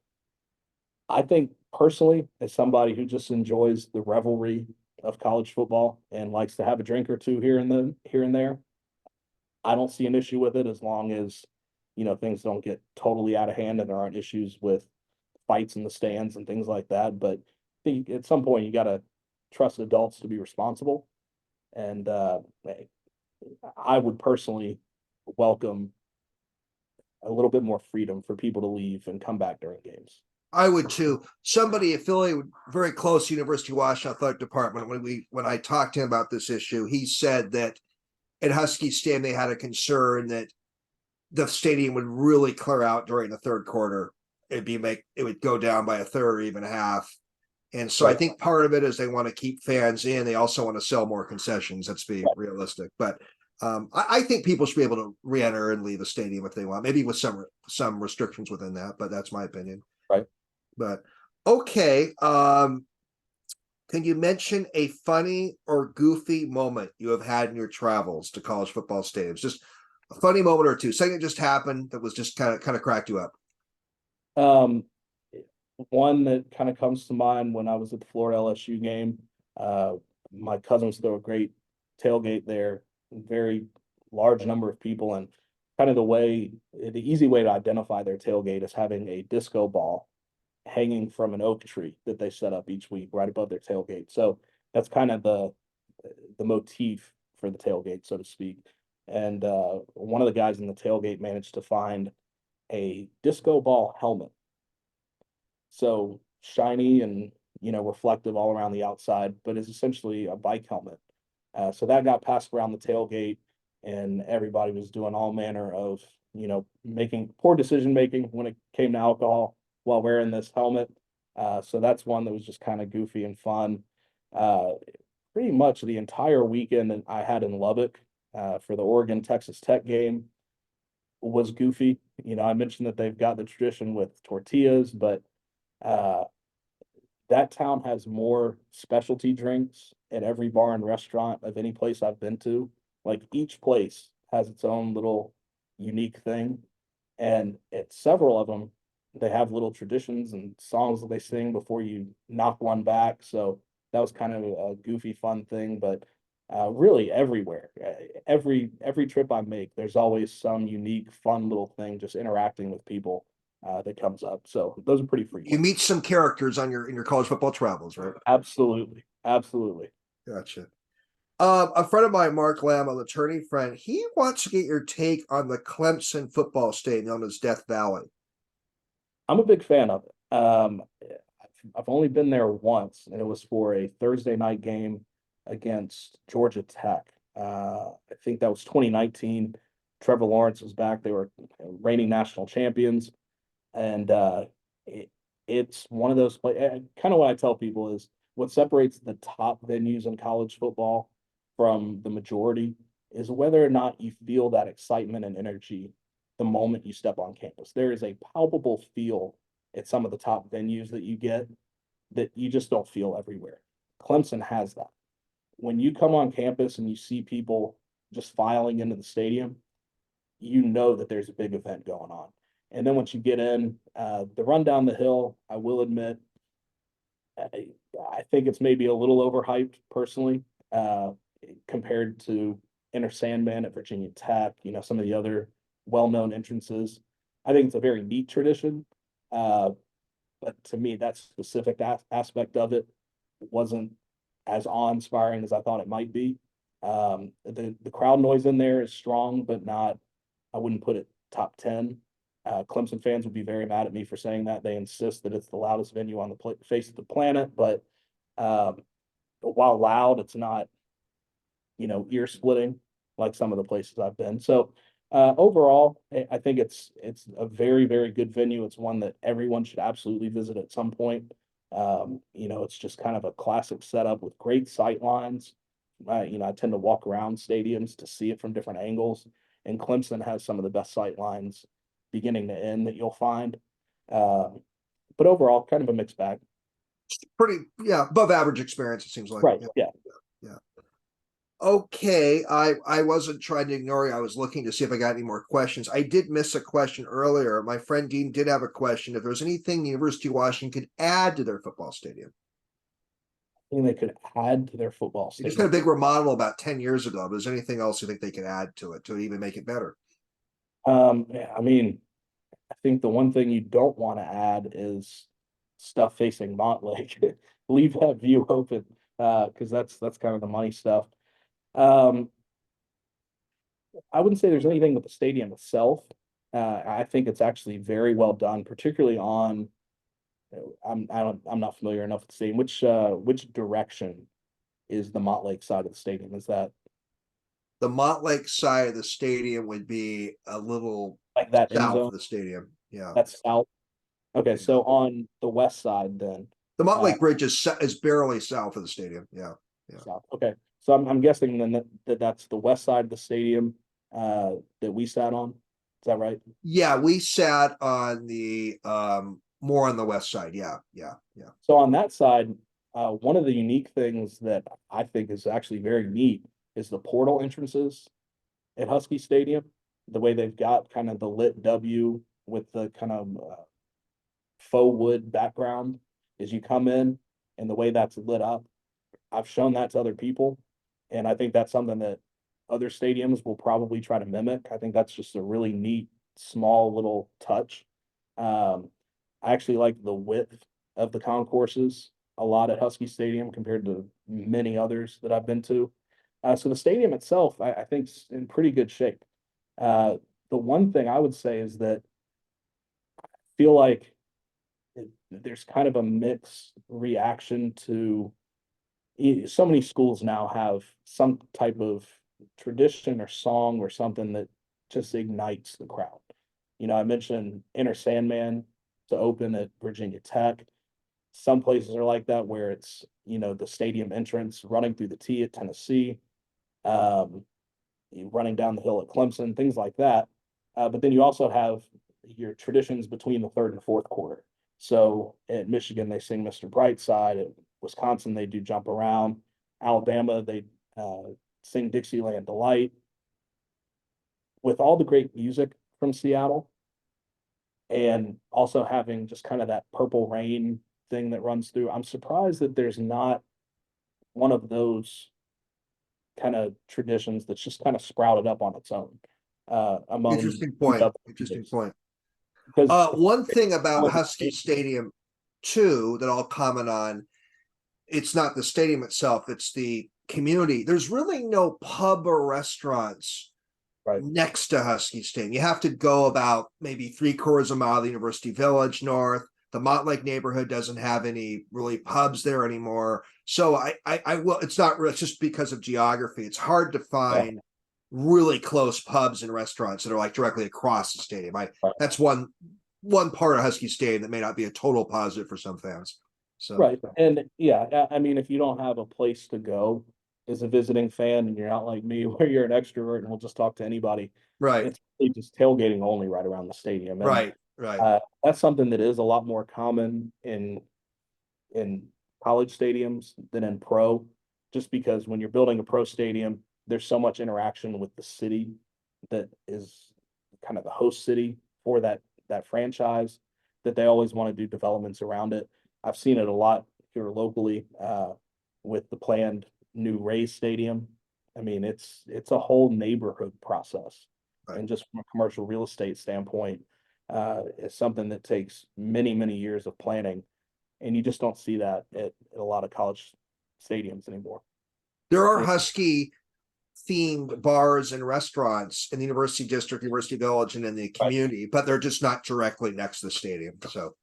I think personally, as somebody who just enjoys the revelry of college football and likes to have a drink or two here and there, I don't see an issue with it as long as things don't get totally out of hand and there aren't issues with fights in the stands and things like that. But I think at some point you got to trust adults to be responsible, and I would personally welcome a little bit more freedom for people to leave and come back during games. I would too. Somebody affiliated very close to University of Washington Athletic Department, when I talked to him about this issue, he said that at Husky Stadium they had a concern that the stadium would really clear out during the third quarter. It would go down by a third or even half. And so I think part of it is they want to keep fans in. They also want to sell more concessions. Let's be realistic. But I think people should be able to re-enter and leave a stadium if they want, maybe with some restrictions within that, but that's my opinion. Right. But okay. Can you mention a funny or goofy moment you have had in your travels to college football stadiums? Just a funny moment or two, something that just happened that was just kind of cracked you up. One that kind of comes to mind when I was at the Florida LSU game. My cousins throw a great tailgate there, very large number of people, and kind of the easy way to identify their tailgate is having a disco ball hanging from an oak tree that they set up each week right above their tailgate. So that's kind of the motif for the tailgate, so to speak. And one of the guys in the tailgate managed to find a disco ball helmet. So shiny and reflective all around the outside, but is essentially a bike helmet. So that got passed around the tailgate, and everybody was doing all manner of making poor decision making when it came to alcohol while wearing this helmet. So that's one that was just kind of goofy and fun. Pretty much the entire weekend that I had in Lubbock for the Oregon Texas Tech game was goofy. I mentioned that they've got the tradition with tortillas, but that town has more specialty drinks at every bar and restaurant of any place I've been to. Like, each place has its own little unique thing. And at several of them, they have little traditions and songs that they sing before you knock one back. So that was kind of a goofy, fun thing. But really everywhere, every trip I make, there's always some unique, fun little thing just interacting with people that comes up. So those are pretty frequent. You meet some characters in your college football travels, right? Absolutely. Absolutely. Gotcha. A friend of mine, Mark Lamb, an attorney friend, he wants to get your take on the Clemson football stadium known as Death Valley. I'm a big fan of it. I've only been there once, and it was for a Thursday night game against Georgia Tech. I think that was 2019. Trevor Lawrence was back. They were reigning national champions. And it's one of those kind of what I tell people is what separates the top venues in college football from the majority is whether or not you feel that excitement and energy the moment you step on campus. There is a palpable feel at some of the top venues that you get that you just don't feel everywhere. Clemson has that. When you come on campus and you see people just filing into the stadium, you know that there's a big event going on. And then once you get in, the run down the hill, I will admit, I think it's maybe a little overhyped personally, compared to Enter Sandman at Virginia Tech, some of the other well-known entrances. I think it's a very neat tradition. But to me, that specific aspect of it wasn't as awe-inspiring as I thought it might be. The crowd noise in there is strong, but not, I wouldn't put it top 10. Clemson fans would be very mad at me for saying that. They insist that it's the loudest venue on the face of the planet, but while loud, it's not, ear splitting like some of the places I've been. So overall, I think it's a very, very good venue. It's one that everyone should absolutely visit at some point. It's just kind of a classic setup with great sight lines. I tend to walk around stadiums to see it from different angles, and Clemson has some of the best sight lines beginning to end that you'll find. But overall, kind of a mixed bag. Pretty, above average experience, it seems like. Right. Yeah. Okay, I wasn't trying to ignore you. I was looking to see if I got any more questions. I did miss a question earlier. My friend Dean did have a question. If there's anything the University of Washington could add to their football stadium. I think they could add to their football They just stadium. had a big remodel about 10 years ago. But is there anything else you think they could add to it to even make it better? I mean, I think the one thing you don't want to add is stuff facing Montlake. Leave that view open, because that's kind of the money stuff. I wouldn't say there's anything with the stadium itself. I think it's actually very well done, particularly on. I'm not familiar enough with the stadium. Which direction is the Montlake side of the stadium? Is that The Montlake side of the stadium would be a little like that end south zone? of the stadium. Yeah. That's south. Okay, so on the west side then. The Montlake Bridge is barely south of the stadium. Yeah. South. Okay, so I'm guessing then that's the west side of the stadium that we sat on. Is that right? Yeah, we sat on the more on the west side. Yeah. So on that side, one of the unique things that I think is actually very neat is the portal entrances at Husky Stadium. The way they've got kind of the lit W with the kind of faux wood background as you come in, and the way that's lit up. I've shown that to other people, and I think that's something that other stadiums will probably try to mimic. I think that's just a really neat, small little touch. I actually like the width of the concourses a lot at Husky Stadium compared to many others that I've been to. So the stadium itself, I think, is in pretty good shape. The one thing I would say is that I feel like there's kind of a mixed reaction to so many schools now have some type of tradition or song or something that just ignites the crowd. I mentioned Enter Sandman to open at Virginia Tech. Some places are like that where it's, the stadium entrance running through the T at Tennessee, running down the hill at Clemson, things like that. But then you also have your traditions between the third and fourth quarter. So at Michigan, they sing Mr. Brightside. At Wisconsin, they do Jump Around. Alabama, they sing Dixieland Delight. With all the great music from Seattle, and also having just kind of that Purple Rain thing that runs through, I'm surprised that there's not one of those kind of traditions that's just kind of sprouted up on its own. Among Interesting point. Interesting point. Because one thing about Husky Stadium, too, that I'll comment on, it's not the stadium itself, it's the community. There's really no pub or restaurants next to Husky Stadium. You have to go about maybe 3/4 of a mile of the University Village north. The Montlake neighborhood doesn't have any really pubs there anymore. So I will, it's not, it's just because of geography. It's hard to find really close pubs and restaurants that are like directly across the stadium. Right. That's one part of Husky Stadium that may not be a total positive for some fans. So Right. And yeah, I mean, if you don't have a place to go as a visiting fan and you're not like me, where you're an extrovert and will just talk to anybody, right, it's really just tailgating only right around the stadium. And right. that's something that is a lot more common in college stadiums than in pro, just because when you're building a pro stadium, there's so much interaction with the city that is kind of the host city for that franchise that they always want to do developments around it. I've seen it a lot here locally with the planned new Rays stadium. I mean, it's a whole neighborhood process, Right. and just from a commercial real estate standpoint, it's something that takes many years of planning, and you just don't see that at a lot of college stadiums anymore. There are And Husky themed bars and restaurants in the University District, University Village, and in the community, but they're just not directly next to the stadium. So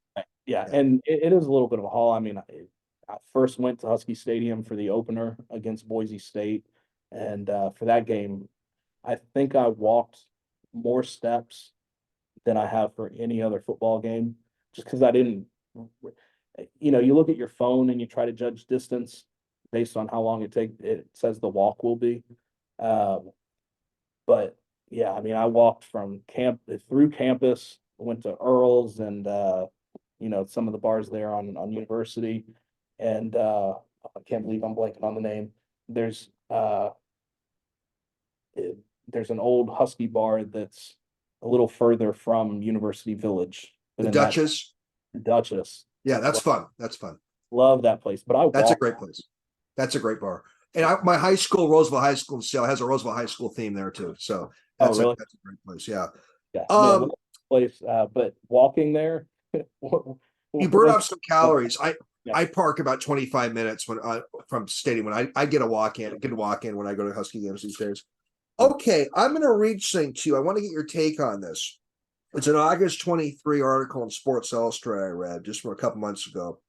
yeah, and it is a little bit of a haul. I mean, I first went to Husky Stadium for the opener against Boise State, and for that game, I think I walked more steps than I have for any other football game, just because I didn't. You look at your phone and you try to judge distance based on how long it says the walk will be. But yeah, I mean, I walked from through campus, went to Earl's and some of the bars there on University, and I can't believe I'm blanking on the name. There's there's an old Husky bar that's a little further from University Village. the Duchess, Duchess. yeah, that's fun. That's fun. Love that place, but That's a great place. That's a great bar. And my high school, Roseville High School in Seattle, has a Roseville High School theme there too. So that's really? that's a great place. Yeah. Yeah, no place. But walking there, You burn off some calories. Yeah. I park about 25 minutes when from stadium when I get a walk in when I go to Husky games these days. Okay, I'm going to read something to you. I want to get your take on this. It's an August 23 article in Sports Illustrated I read just from a couple months ago.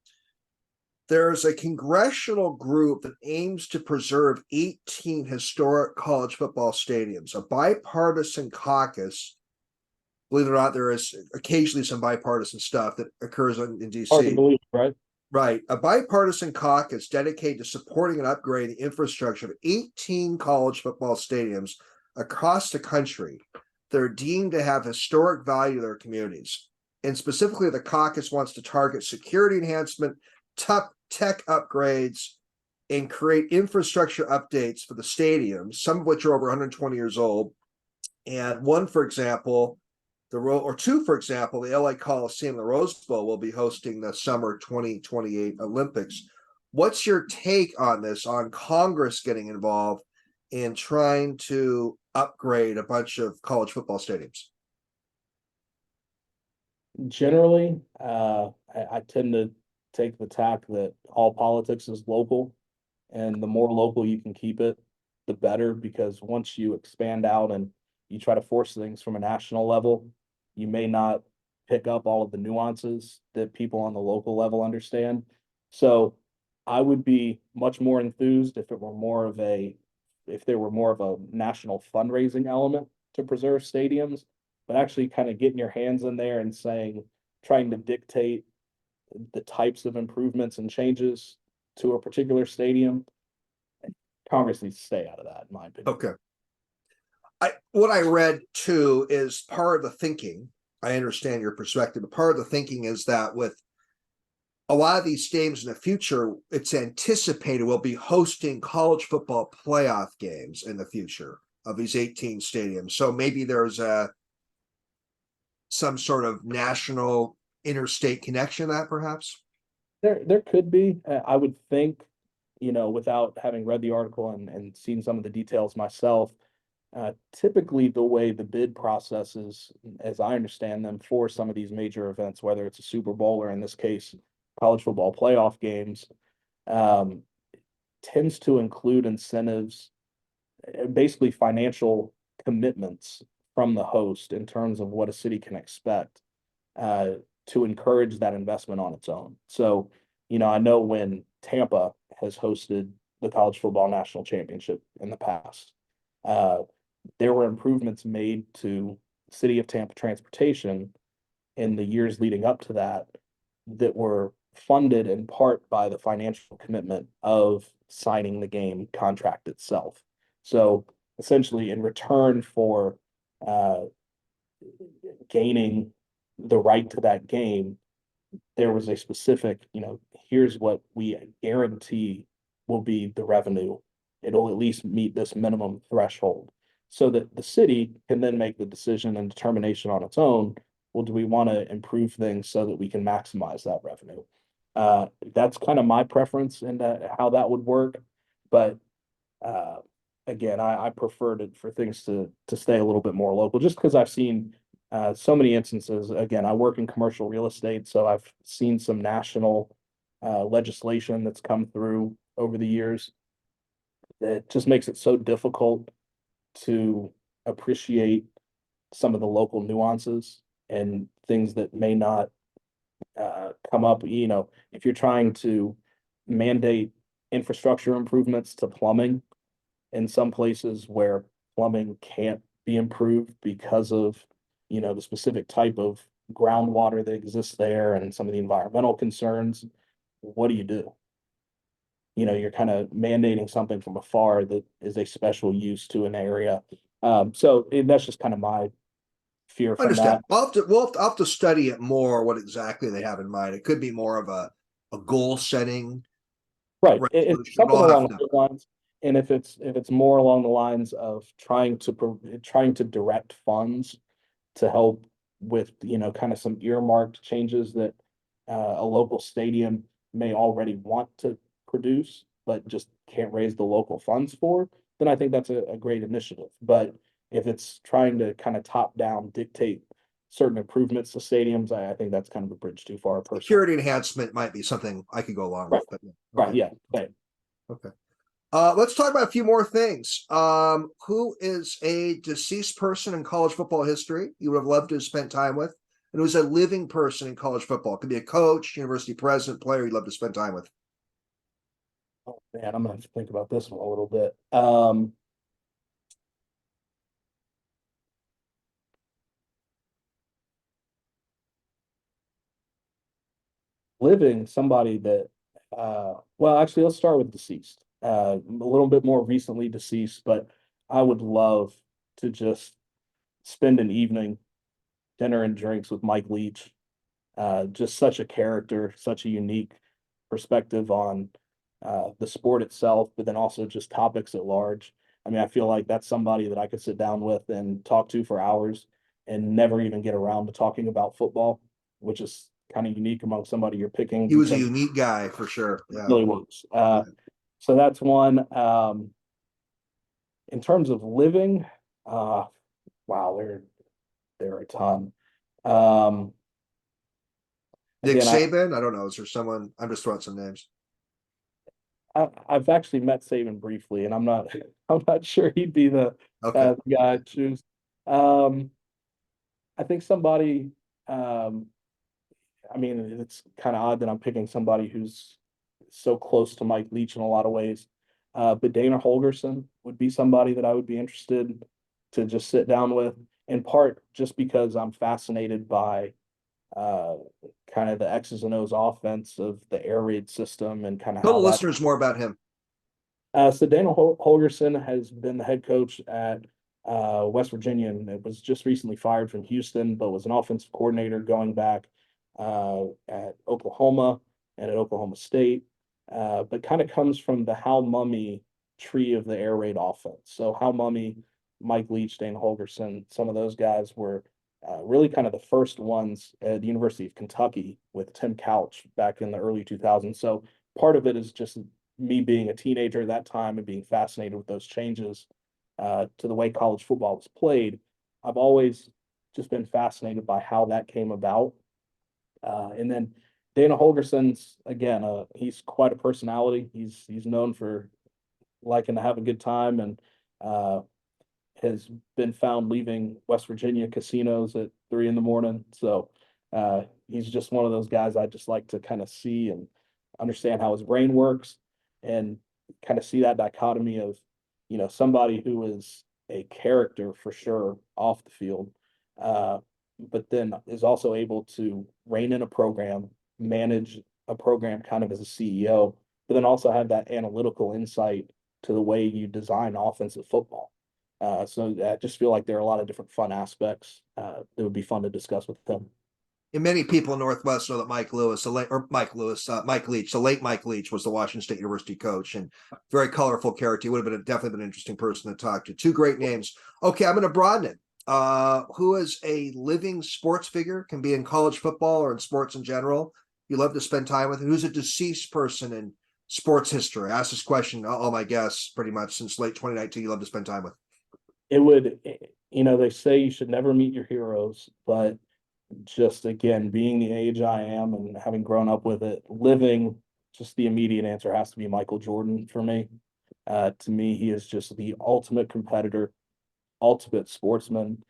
There's a congressional group that aims to preserve 18 historic college football stadiums, a bipartisan caucus. Believe it or not, there is occasionally some bipartisan stuff that occurs in DC. Hard to believe, right? Right. A bipartisan caucus dedicated to supporting and upgrading the infrastructure of 18 college football stadiums across the country that are deemed to have historic value to their communities. And specifically, the caucus wants to target security enhancement, tech upgrades, and create infrastructure updates for the stadiums, some of which are over 120 years old. And one, for example, the LA Coliseum, the Rose Bowl, will be hosting the summer 2028 Olympics. What's your take on this, on Congress getting involved in trying to upgrade a bunch of college football stadiums? Generally, I tend to take the tack that all politics is local, and the more local you can keep it, the better, because once you expand out and you try to force things from a national level, you may not pick up all of the nuances that people on the local level understand. So I would be much more enthused if there were more of a national fundraising element to preserve stadiums, but actually kind of getting your hands in there and trying to dictate the types of improvements and changes to a particular stadium. Congress needs to stay out of that, in my opinion. Okay. What I read too is part of the thinking. I understand your perspective, but part of the thinking is that with a lot of these stadiums in the future, it's anticipated we'll be hosting college football playoff games in the future of these 18 stadiums. So maybe there's some sort of national interstate connection that perhaps there could be. I would think, without having read the article and seen some of the details myself, typically the way the bid processes, as I understand them, for some of these major events, whether it's a Super Bowl or in this case, college football playoff games, tends to include incentives, basically financial commitments from the host in terms of what a city can expect to encourage that investment on its own. So, I know when Tampa has hosted the college football national championship in the past, there were improvements made to City of Tampa transportation in the years leading up to that that were funded in part by the financial commitment of signing the game contract itself. So essentially, in return for uh, gaining the right to that game, there was a specific, here's what we guarantee will be the revenue. It'll at least meet this minimum threshold so that the city can then make the decision and determination on its own. Well, do we want to improve things so that we can maximize that revenue? That's kind of my preference into how that would work. But again, I prefer for things to stay a little bit more local, just because I've seen so many instances. Again, I work in commercial real estate, so I've seen some national legislation that's come through over the years that just makes it so difficult to appreciate some of the local nuances and things that may not come up. If you're trying to mandate infrastructure improvements to plumbing in some places where plumbing can't be improved because of, the specific type of groundwater that exists there and some of the environmental concerns, what do you do? You're kind of mandating something from afar that is a special use to an area. So that's just kind of my fear from Understand. that. I'll have to study it more, what exactly they have in mind. It could be more of a goal setting Right. It's resolution, but something I'll have along to. those lines. And if it's more along the lines of trying to direct funds to help with, kind of some earmarked changes that a local stadium may already want to produce, but just can't raise the local funds for, then I think that's a great initiative. But if it's trying to kind of top down dictate certain improvements to stadiums, I think that's kind of a bridge too far personally. Security enhancement might be something I could go along Right. with. But Right. Yeah. Right. Okay. Let's talk about a few more things. Who is a deceased person in college football history you would have loved to have spent time with? And who's a living person in college football? It could be a coach, university president, player you'd love to spend time with. Oh man, I'm gonna have to think about this one a little bit. Living, somebody that well, actually, let's start with deceased. A little bit more recently deceased, but I would love to just spend an evening, dinner and drinks with Mike Leach. Just such a character, such a unique perspective on the sport itself, but then also just topics at large. I mean, I feel like that's somebody that I could sit down with and talk to for hours and never even get around to talking about football, which is kind of unique among somebody you're picking. He was a because unique guy for sure. it Yeah. really was. So that's one. In terms of living, wow, there are a ton. Um, Nick again, Saban. I don't know. Is there someone? I'm just throwing some names. I've actually met Saban briefly, and I'm not I'm not sure he'd be the Okay. guy I'd choose. Um, I think somebody. I mean, it's kind of odd that I'm picking somebody who's so close to Mike Leach in a lot of ways. But Dana Holgerson would be somebody that I would be interested to just sit down with, in part just because I'm fascinated by uh, kind of the X's and O's offense of the air raid system and kind of Tell the how that. listeners more about him. So Dana Holgerson has been the head coach at West Virginia, and it was just recently fired from Houston, but was an offensive coordinator going back at Oklahoma and at Oklahoma State, but kind of comes from the Hal Mumme tree of the air raid offense. So Hal Mumme, Mike Leach, Dana Holgerson, some of those guys were really kind of the first ones at the University of Kentucky with Tim Couch back in the early 2000s. So part of it is just me being a teenager at that time and being fascinated with those changes to the way college football was played. I've always just been fascinated by how that came about. And then Dana Holgerson's, again, he's quite a personality. He's known for liking to have a good time, and has been found leaving West Virginia casinos at 3 a.m. So he's just one of those guys I just like to kind of see and understand how his brain works, and kind of see that dichotomy of, somebody who is a character for sure off the field, but then is also able to rein in a program, manage a program kind of as a CEO, but then also have that analytical insight to the way you design offensive football. So I just feel like there are a lot of different fun aspects that would be fun to discuss with them. And many people in Northwest know that Mike Leach, the late Mike Leach was the Washington State University coach and very colorful character. He would have been definitely been an interesting person to talk to. Two great names. Okay, I'm going to broaden it. Who is a living sports figure, can be in college football or in sports in general, you love to spend time with? And who's a deceased person in sports history? I asked this question all my guests pretty much since late 2019 you love to spend time with. It would, they say you should never meet your heroes, but just again, being the age I am and having grown up with it, living, just the immediate answer has to be Michael Jordan for me. To me, he is just the ultimate competitor, ultimate sportsman,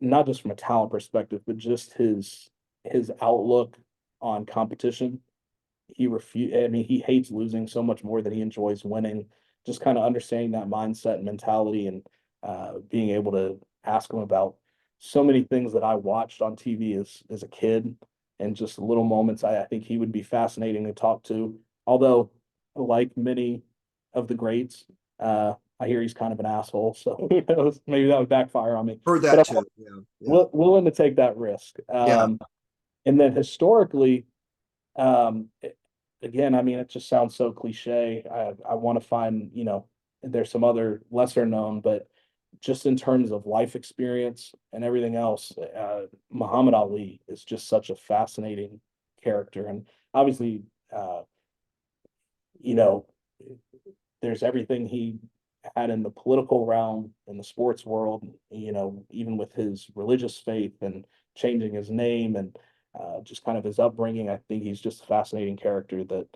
not just from a talent perspective, but just his outlook on competition. He hates losing so much more than he enjoys winning. Just kind of understanding that mindset and mentality, and being able to ask him about so many things that I watched on TV as a kid, and just little moments. I think he would be fascinating to talk to. Although, like many of the greats, I hear he's kind of an asshole. So who knows? Maybe that would backfire on me. Heard that But too. willing to take that risk. Yeah. And then historically, again, it just sounds so cliche. I want to find, there's some other lesser known, but just in terms of life experience and everything else, Muhammad Ali is just such a fascinating character. And obviously, you know, there's everything he had in the political realm, in the sports world, even with his religious faith and changing his name and just kind of his upbringing. I think he's just a fascinating character that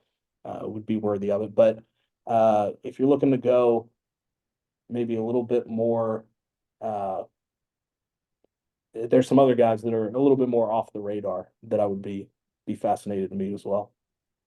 would be worthy of it. But if you're looking to go maybe a little bit more, there's some other guys that are a little bit more off the radar that I would be fascinated to meet as well.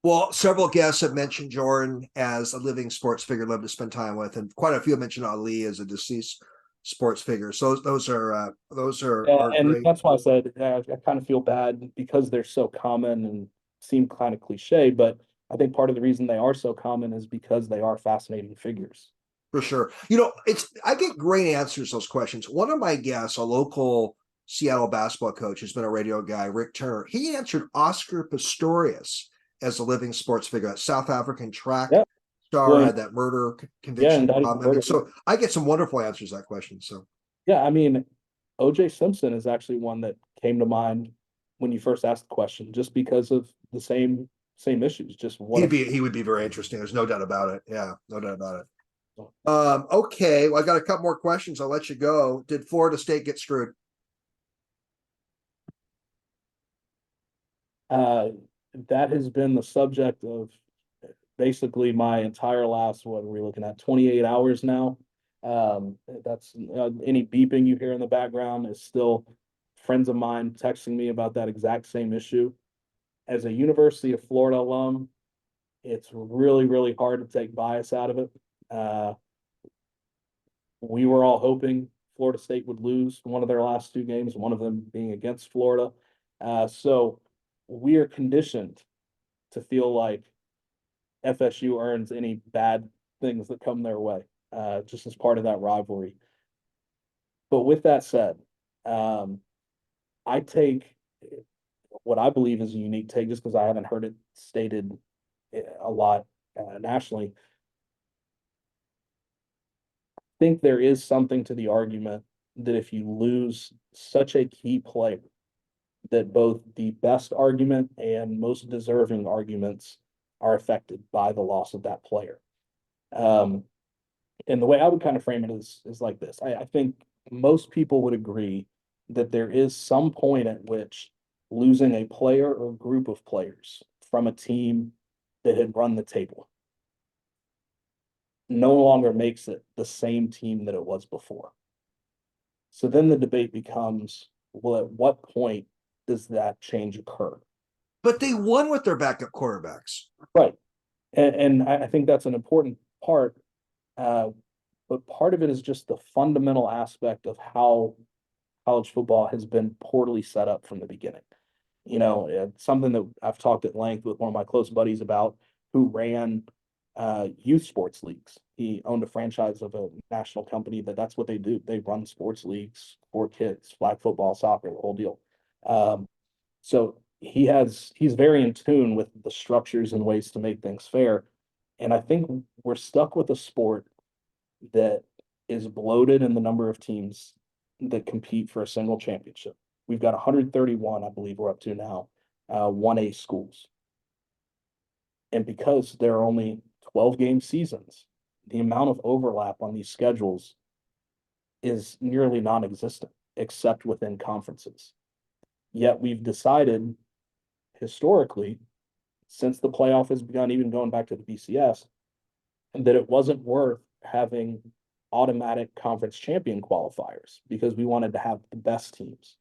Well, several guests have mentioned Jordan as a living sports figure, love to spend time with, and quite a few have mentioned Ali as a deceased sports figure. So those are And great. that's why I said I kind of feel bad because they're so common and seem kind of cliche, but I think part of the reason they are so common is because they are fascinating figures. For sure. I get great answers to those questions. One of my guests, a local Seattle basketball coach who's been a radio guy, Rick Turner, he answered Oscar Pistorius as a living sports figure, a South African track star, had that murder conviction. So I get some wonderful answers to that question. So yeah, OJ Simpson is actually one that came to mind when you first asked the question, just because of the same issues. Just he would be very interesting. There's no doubt about it. Yeah, no doubt about it. Okay, well, I got a couple more questions. I'll let you go. Did Florida State get screwed? That has been the subject of basically my entire last, what are we looking at, 28 hours now. That's any beeping you hear in the background is still friends of mine texting me about that exact same issue. As a University of Florida alum, it's really, really hard to take bias out of it. We were all hoping Florida State would lose one of their last two games, one of them being against Florida. So we are conditioned to feel like FSU earns any bad things that come their way, just as part of that rivalry. But with that said, I take what I believe is a unique take, just because I haven't heard it stated a lot nationally. I think there is something to the argument that if you lose such a key player, that both the best argument and most deserving arguments are affected by the loss of that player. And the way I would kind of frame it is like this. I think most people would agree that there is some point at which losing a player or group of players from a team that had run the table no longer makes it the same team that it was before. So then the debate becomes, well, at what point does that change occur? But they won with their backup quarterbacks. Right. And I think that's an important part. But but part of it is just the fundamental aspect of how college football has been poorly set up from the beginning. It's something that I've talked at length with one of my close buddies about, who ran youth sports leagues. He owned a franchise of a national company that's what they do. They run sports leagues for kids, flag football, soccer, the whole deal. So he's very in tune with the structures and ways to make things fair. And I think we're stuck with a sport that is bloated in the number of teams that compete for a single championship. We've got 131, I believe we're up to now, 1A schools. And because there are only 12 game seasons, the amount of overlap on these schedules is nearly non-existent, except within conferences. Yet we've decided historically, since the playoff has begun, even going back to the BCS, that it wasn't worth having automatic conference champion qualifiers because we wanted to have the best teams.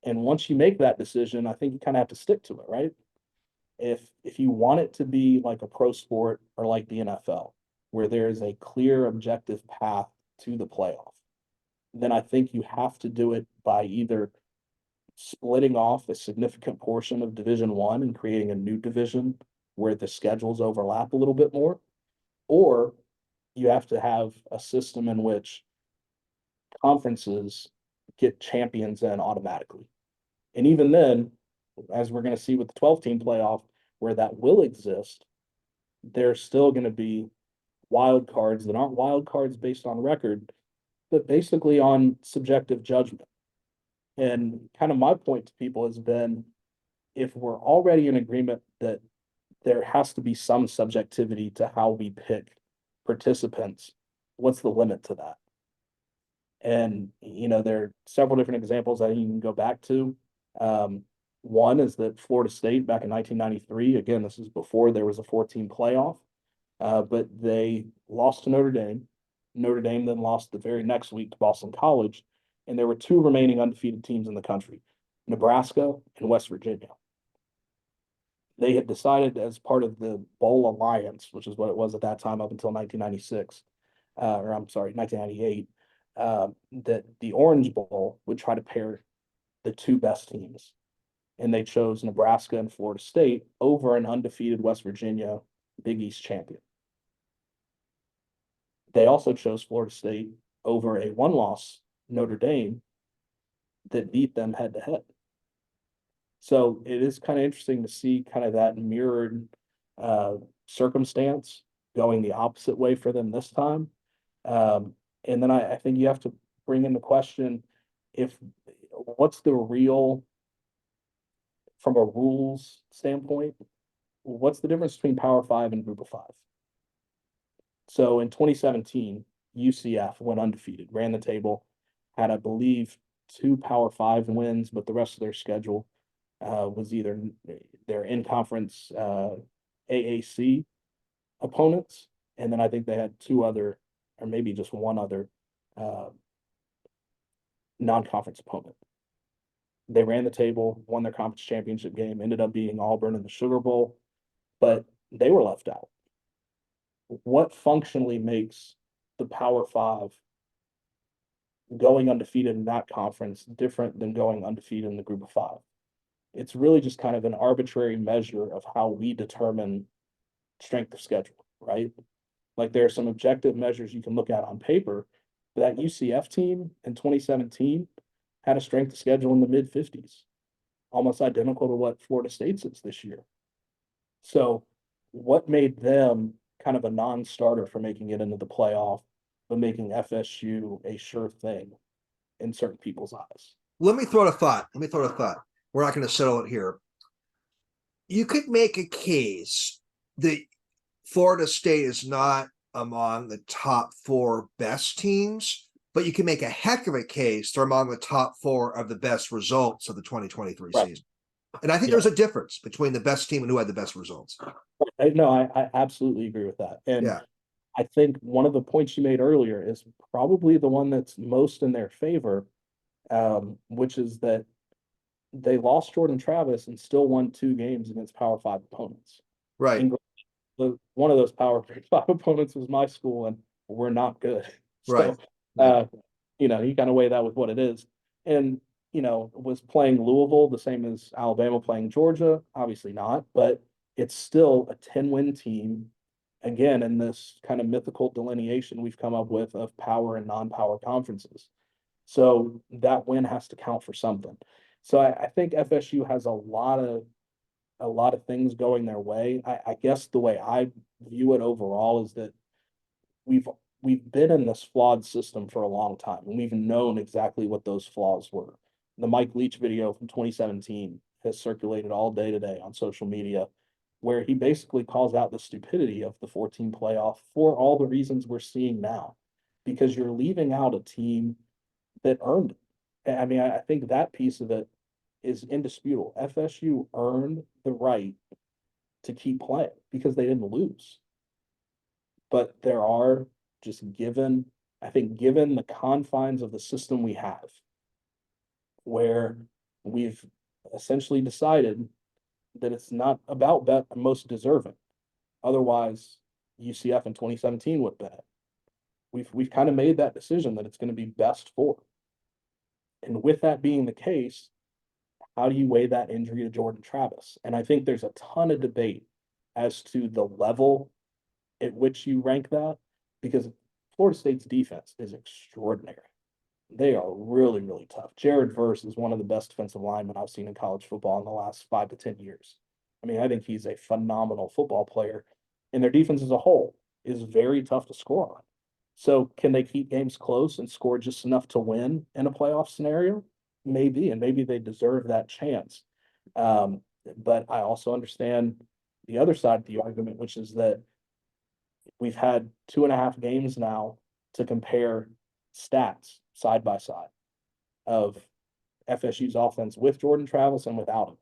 And once you make that decision, I think you kind of have to stick to it, right? If you want it to be like a pro sport or like the NFL, where there is a clear objective path to the playoff, then I think you have to do it by either splitting off a significant portion of Division One and creating a new division where the schedules overlap a little bit more, or you have to have a system in which conferences get champions in automatically. And even then, as we're going to see with the 12-team playoff, where that will exist, there's still going to be wild cards that aren't wild cards based on record, but basically on subjective judgment. And kind of my point to people has been, if we're already in agreement that there has to be some subjectivity to how we pick participants, what's the limit to that? And, there are several different examples that you can go back to. One is that Florida State back in 1993, again, this is before there was a 14 playoff, but they lost to Notre Dame. Notre Dame then lost the very next week to Boston College, and there were two remaining undefeated teams in the country, Nebraska and West Virginia. They had decided as part of the Bowl Alliance, which is what it was at that time up until 1996, 1998, that the Orange Bowl would try to pair the two best teams. And they chose Nebraska and Florida State over an undefeated West Virginia Big East champion. They also chose Florida State over a one-loss Notre Dame that beat them head-to-head. So it is kind of interesting to see kind of that mirrored circumstance going the opposite way for them this time. And then I think you have to bring into question what's the real, from a rules standpoint, what's the difference between Power 5 and Group of 5? So in 2017, UCF went undefeated, ran the table, had, I believe, 2 Power 5 wins, but the rest of their schedule was either their in-conference AAC opponents, and then I think they had 2 other, or maybe just 1 other non-conference opponent. They ran the table, won their conference championship game, ended up beating Auburn in the Sugar Bowl, but they were left out. What functionally makes the Power 5 going undefeated in that conference different than going undefeated in the Group of 5? It's really just kind of an arbitrary measure of how we determine strength of schedule, right? Like there are some objective measures you can look at on paper. But that UCF team in 2017 had a strength of schedule in the mid-50s, almost identical to what Florida State's is this year. So what made them kind of a non-starter for making it into the playoff, but making FSU a sure thing in certain people's eyes? Let me throw a thought. We're not going to settle it here. You could make a case that Florida State is not among the top 4 best teams, but you can make a heck of a case they're among the top 4 of the best results of the 2023 season. And I think there's a difference between the best team and who had the best results. No, I absolutely agree with that. And I think one of the points you made earlier is probably the one that's most in their favor, which is that they lost Jordan Travis and still won 2 games against Power 5 opponents. Right. One of those Power 5 opponents was my school, and we're not good. Right. So, you know, you kind of weigh that with what it is. And, you know, was playing Louisville the same as Alabama playing Georgia? Obviously not, but it's still a 10-win team. Again, in this kind of mythical delineation we've come up with of power and non-power conferences. So that win has to count for something. So I think FSU has a lot of things going their way. I guess the way I view it overall is that we've we've been in this flawed system for a long time, and we've known exactly what those flaws were. The Mike Leach video from 2017 has circulated all day today on social media, where he basically calls out the stupidity of the 14 playoff for all the reasons we're seeing now, because you're leaving out a team that earned it. I mean, I think that piece of it is indisputable. FSU earned the right to keep playing because they didn't lose. But there are just I think, given the confines of the system we have, where we've essentially decided that it's not about most deserving. Otherwise, UCF in 2017 would bet. We've kind of made that decision that it's going to be best for. And with that being the case, how do you weigh that injury to Jordan Travis? And I think there's a ton of debate as to the level at which you rank that, because Florida State's defense is extraordinary. They are really, really tough. Jared Verse is one of the best defensive linemen I've seen in college football in the last 5 to 10 years. I mean, I think he's a phenomenal football player, and their defense as a whole is very tough to score on. So can they keep games close and score just enough to win in a playoff scenario? Maybe, and maybe they deserve that chance. But I also understand the other side of the argument, which is that we've had 2.5 games now to compare stats side by side of FSU's offense with Jordan Travis and without him.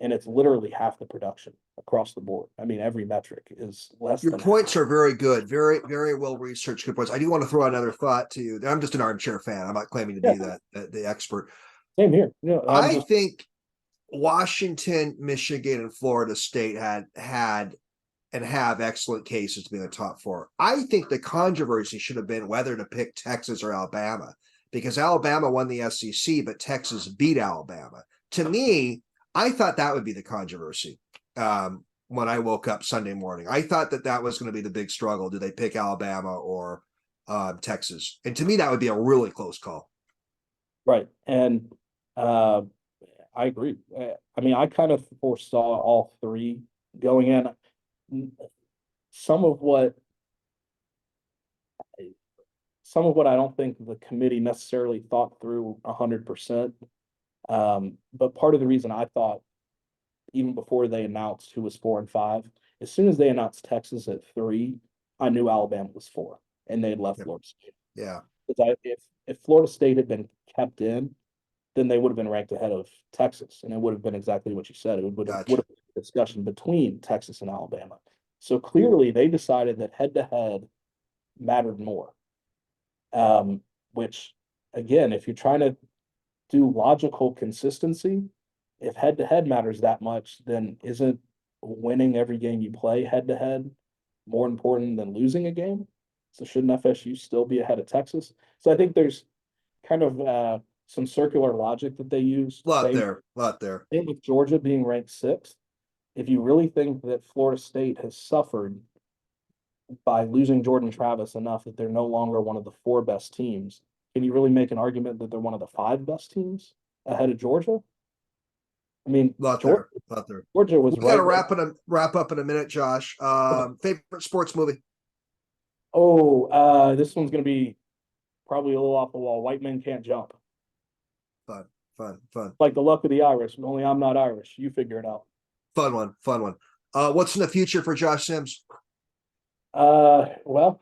And it's literally half the production across the board. I mean, every metric is less Your than points half. are very good, very, very well researched. Good points. I do want to throw another thought to you. I'm just an armchair fan. I'm not claiming to be the expert. Same here. You know, I think Washington, Michigan, and Florida State had and have excellent cases to be in the top 4. I think the controversy should have been whether to pick Texas or Alabama, because Alabama won the SEC, but Texas beat Alabama. To me, I thought that would be the controversy. When I woke up Sunday morning, I thought that was going to be the big struggle. Do they pick Alabama or Texas? And to me, that would be a really close call. Right. And I agree. I mean, I kind of foresaw all three going in. Some of what I don't think the committee necessarily thought through 100%. But part of the reason I thought, even before they announced who was 4 and 5, as soon as they announced Texas at 3, I knew Alabama was 4, and they had left Florida State. Yeah. Because if Florida State had been kept in, then they would have been ranked ahead of Texas, and it would have been exactly what you said. It would have been a discussion between Texas and Alabama. So clearly, they decided that head-to-head mattered more. Which, again, if you're trying to do logical consistency, if head-to-head matters that much, then isn't winning every game you play head-to-head more important than losing a game? So shouldn't FSU still be ahead of Texas? So I think there's kind of some circular logic that they use. Lot there. Same with Georgia being ranked 6th. If you really think that Florida State has suffered by losing Jordan Travis enough that they're no longer one of the 4 best teams, can you really make an argument that they're one of the 5 best teams ahead of Georgia? I mean, Georgia was. We got to wrap up in a minute, Josh. Favorite sports movie? Oh, this one's going to be probably a little off the wall. White Men Can't Jump. Fun. Like the luck of the Irish, only I'm not Irish. You figure it out. Fun one. What's in the future for Josh Sims? Well,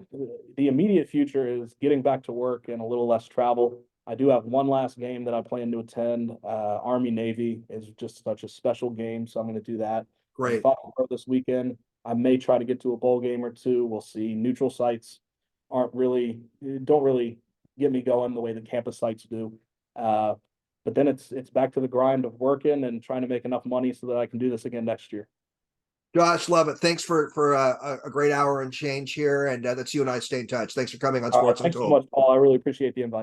the immediate future is getting back to work and a little less travel. I do have one last game that I plan to attend. Army Navy is just such a special game, so I'm going to do that. Great. This weekend, I may try to get to a bowl game or two. We'll see. Neutral sites don't really get me going the way the campus sites do. But then it's back to the grind of working and trying to make enough money so that I can do this again next year. Josh, love it. Thanks for a great hour and change here, and that's you and I stay in touch. Thanks for coming on All right, Sports thanks so Untold. much, Paul. I really appreciate the invite.